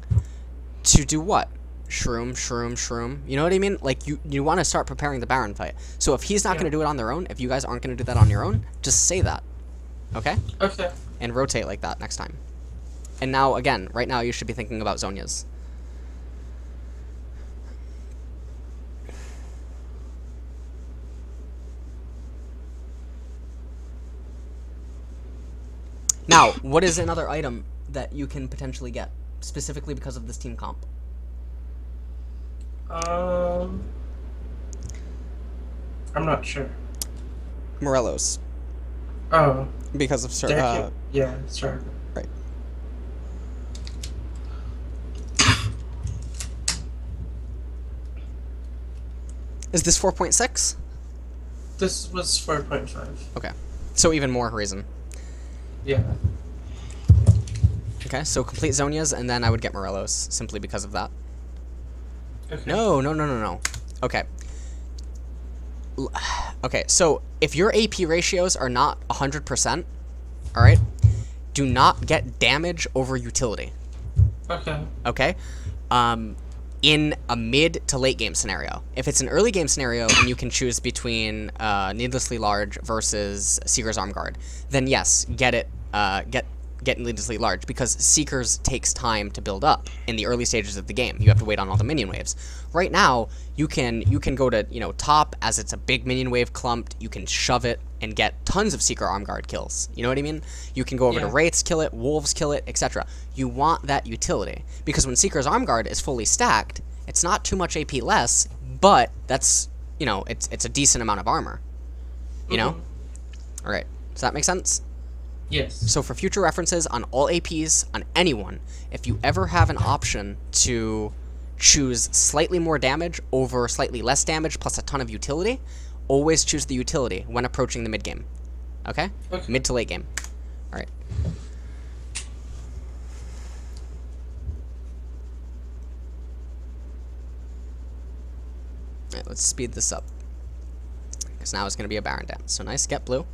to do what? shroom, shroom, shroom. You know what I mean? Like, you want to start preparing the Baron fight. So if he's not going to do it on their own, if you guys aren't going to do that on your own, just say that. Okay? Okay. And rotate like that next time. And now, again, right now you should be thinking about Zonias. Now, what is another item that you can potentially get, specifically because of this team comp? I'm not sure. Morello's. Oh. Because of yeah, sure. Right. Is this 4.6? This was 4.5. Okay. So even more reason. Yeah. Okay, so complete Zonias, and then I would get Morello's, simply because of that. Okay. No. Okay. Okay, so if your AP ratios are not 100%, alright, do not get damage over utility. Okay. Okay? In a mid to late game scenario. If it's an early game scenario and you can choose between Needlessly Large versus Seeker's Arm Guard, then yes, get it, get Needlessly Large, because Seekers takes time to build up in the early stages of the game. You have to wait on all the minion waves. Right now, you can go to, top as it's a big minion wave clumped, you can shove it and get tons of Seeker Arm Guard kills. You know what I mean? You can go over to Wraiths, kill it, Wolves, kill it, etc. You want that utility, because when Seeker's Arm Guard is fully stacked, it's not too much AP less, but that's, it's a decent amount of armor. You know? Alright, does that make sense? Yes. So for future references on all APs, on anyone, if you ever have an option to choose slightly more damage over slightly less damage plus a ton of utility, always choose the utility when approaching the mid game. Okay? Mid to late game. Alright. Alright, let's speed this up. Because now it's going to be a Baron dance. So nice, get blue.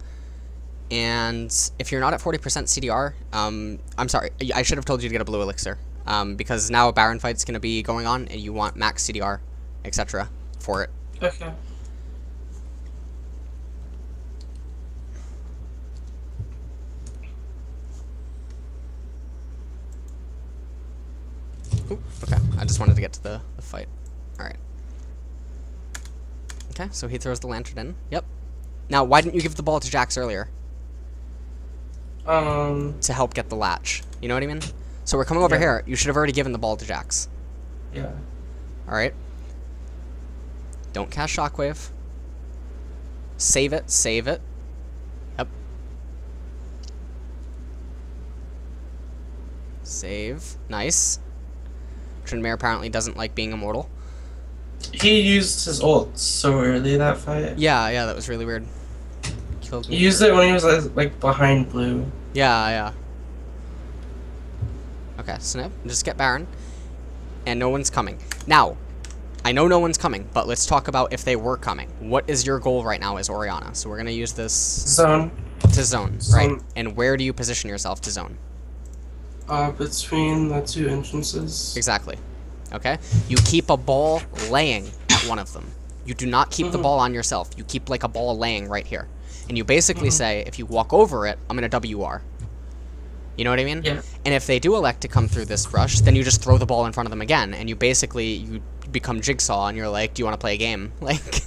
And if you're not at 40% CDR, I'm sorry, I should have told you to get a blue elixir, because now a Baron fight's going to be going on, and you want max CDR, etc. for it. Okay. Ooh, okay, I just wanted to get to the fight. Alright. Okay, so he throws the lantern in. Yep. Now, why didn't you give the ball to Jax earlier? To help get the latch. You know what I mean? So we're coming over here. You should have already given the ball to Jax. Yeah. Alright. Don't cast Shockwave. Save it. Save it. Yep. Save. Nice. Trinmere apparently doesn't like being immortal. He used his ult so early that fight. Yeah, that was really weird. Killed me. He used it when he was like behind blue. Yeah. Okay, snip. Just get Baron. And no one's coming. Now, I know no one's coming, but let's talk about if they were coming. What is your goal right now as Orianna? So we're going to use this... Zone. To zone, right? And where do you position yourself to zone? Between the two entrances. Exactly. Okay? You keep a ball laying at one of them. You do not keep the ball on yourself. You keep like a ball laying right here. And you basically say, if you walk over it, I'm going to WR. You know what I mean? Yeah. And if they do elect to come through this rush, then you just throw the ball in front of them again. And you basically, become Jigsaw, and you're like, do you want to play a game? Like,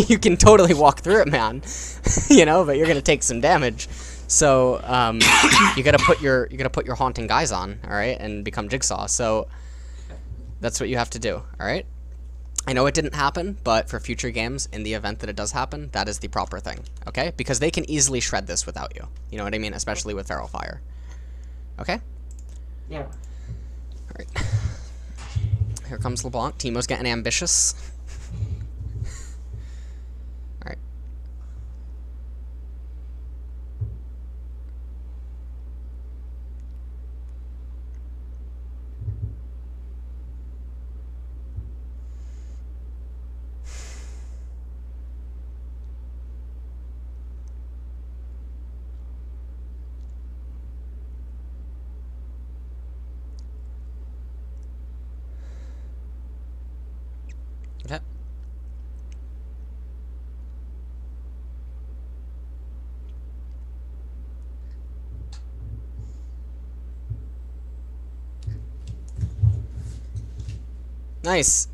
you can totally walk through it, man. But you're going to take some damage. So, you gotta put your haunting guys on, alright, and become Jigsaw. So, that's what you have to do, alright? I know it didn't happen, but for future games, in the event that it does happen, that is the proper thing, okay? Because they can easily shred this without you. You know what I mean? Especially with Feral Fire. Okay? Yeah. Alright. Here comes LeBlanc. Teemo's getting ambitious. Alright. Okay. Nice.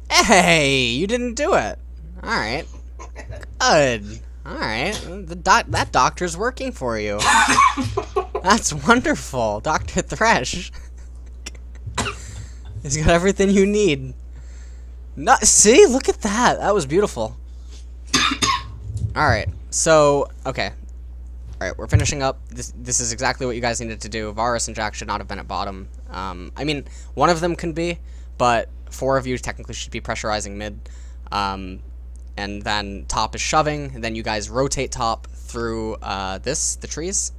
Hey, you didn't do it. All right. Good. All right. That doctor's working for you. That's wonderful, Dr. Thresh. He's got everything you need. No, see, look at that. That was beautiful. All right. So, okay. All right, we're finishing up. This is exactly what you guys needed to do. Varus and Jack should not have been at bottom. I mean, one of them can be, but 4 of you technically should be pressurizing mid. And then top is shoving, and then you guys rotate top through the trees.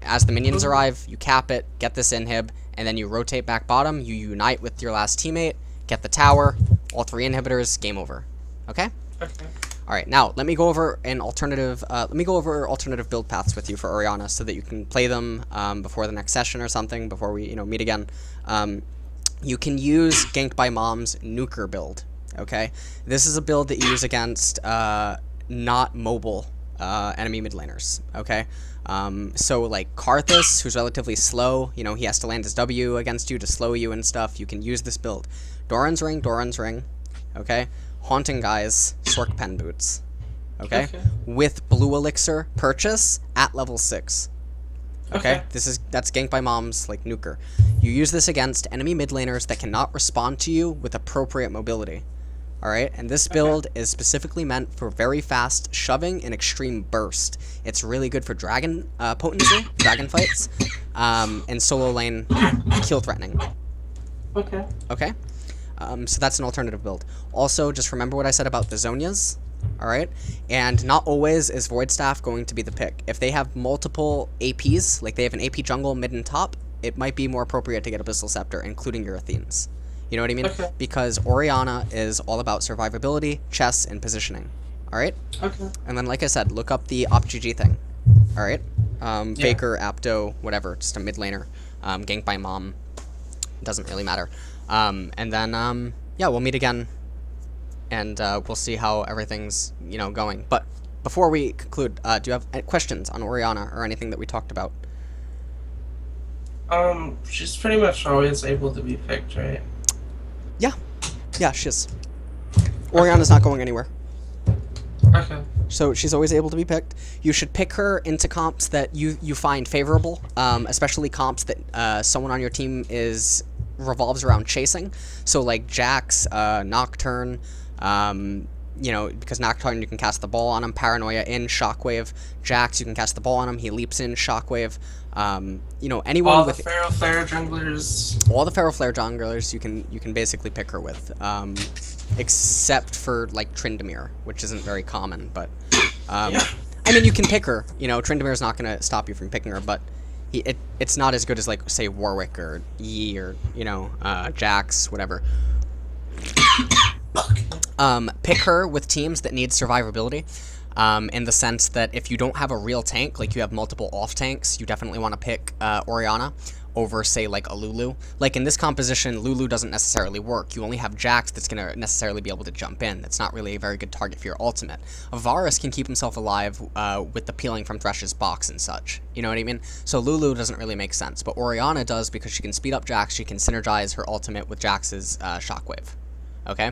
As the minions arrive, you cap it, get this inhib, and then you rotate back bottom, you unite with your last teammate, get the tower, all 3 inhibitors, game over. Okay? Okay. Alright, now let me go over an alternative alternative build paths with you for Orianna so that you can play them before the next session or something, before we, meet again. You can use Ganked by Mom's Nuker build. Okay, this is a build that you use against not mobile enemy mid laners. Okay, so like Karthus, who's relatively slow, he has to land his W against you to slow you and stuff. You can use this build. Doran's Ring. Okay, Haunting Guys, Sork Pen Boots. Okay, with Blue Elixir purchase at level 6. Okay, that's Ganked by Mom's like Nuker. You use this against enemy mid laners that cannot respond to you with appropriate mobility. Alright, and this build is specifically meant for very fast shoving and extreme burst. It's really good for dragon potency, dragon fights, and solo lane kill threatening. Okay. Okay? So that's an alternative build. Also, just remember what I said about the Zonias. Alright? And not always is Void Staff going to be the pick. If they have multiple APs, like they have an AP jungle, mid, and top, it might be more appropriate to get Abyssal Scepter, including your Athenes. You know what I mean? Okay. Because Orianna is all about survivability, chess, and positioning. Alright? Okay. And then, like I said, look up the OpGG thing. Alright? Faker, Apto, whatever, just a mid laner. Ganked by Mom. Doesn't really matter. And then, yeah, we'll meet again. And we'll see how everything's, going. But before we conclude, do you have any questions on Orianna or anything that we talked about? She's pretty much always able to be picked, right? Yeah, she is. Orianna's not going anywhere. Okay. So she's always able to be picked. You should pick her into comps that you find favorable, especially comps that someone on your team revolves around chasing. So like Jax, Nocturne, because Nocturne you can cast the ball on him, Paranoia in, Shockwave. Jax, you can cast the ball on him, he leaps in, Shockwave. Anyone all with the Feral Flare junglers. All the Feral Flare junglers you can basically pick her with, except for like Tryndamere, which isn't very common, but I mean you can pick her. Tryndamere's not gonna stop you from picking her, but it's not as good as like say Warwick or Yi or Jax, whatever. Pick her with teams that need survivability. In the sense that if you don't have a real tank, like you have multiple off tanks, you definitely want to pick Orianna over, say, like a Lulu. Like in this composition, Lulu doesn't necessarily work. You only have Jax that's going to necessarily be able to jump in. That's not really a very good target for your ultimate. Varus can keep himself alive with the peeling from Thresh's box and such. You know what I mean? So Lulu doesn't really make sense, but Orianna does because she can speed up Jax, she can synergize her ultimate with Jax's Shockwave. Okay?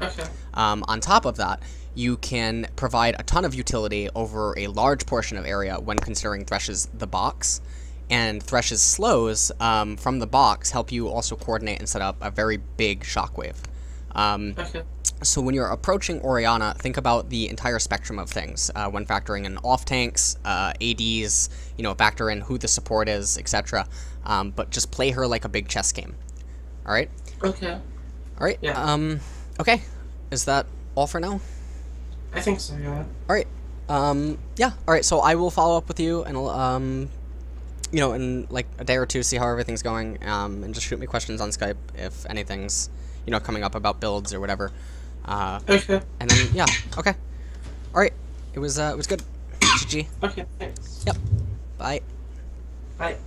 On top of that, you can provide a ton of utility over a large portion of area when considering Thresh's the box. And Thresh's slows from the box help you also coordinate and set up a very big Shockwave. So when you're approaching Orianna, think about the entire spectrum of things when factoring in off tanks, ADs, factor in who the support is, etc. But just play her like a big chess game. All right? Okay. All right. Yeah. Okay. Is that all for now? I think so, yeah. Alright. Yeah. Alright, so I will follow up with you and I'll, in like a day or two, see how everything's going, and just shoot me questions on Skype if anything's, coming up about builds or whatever. Okay. And then, yeah. Okay. Alright. It was good. GG. Okay, thanks. Yep. Bye. Bye.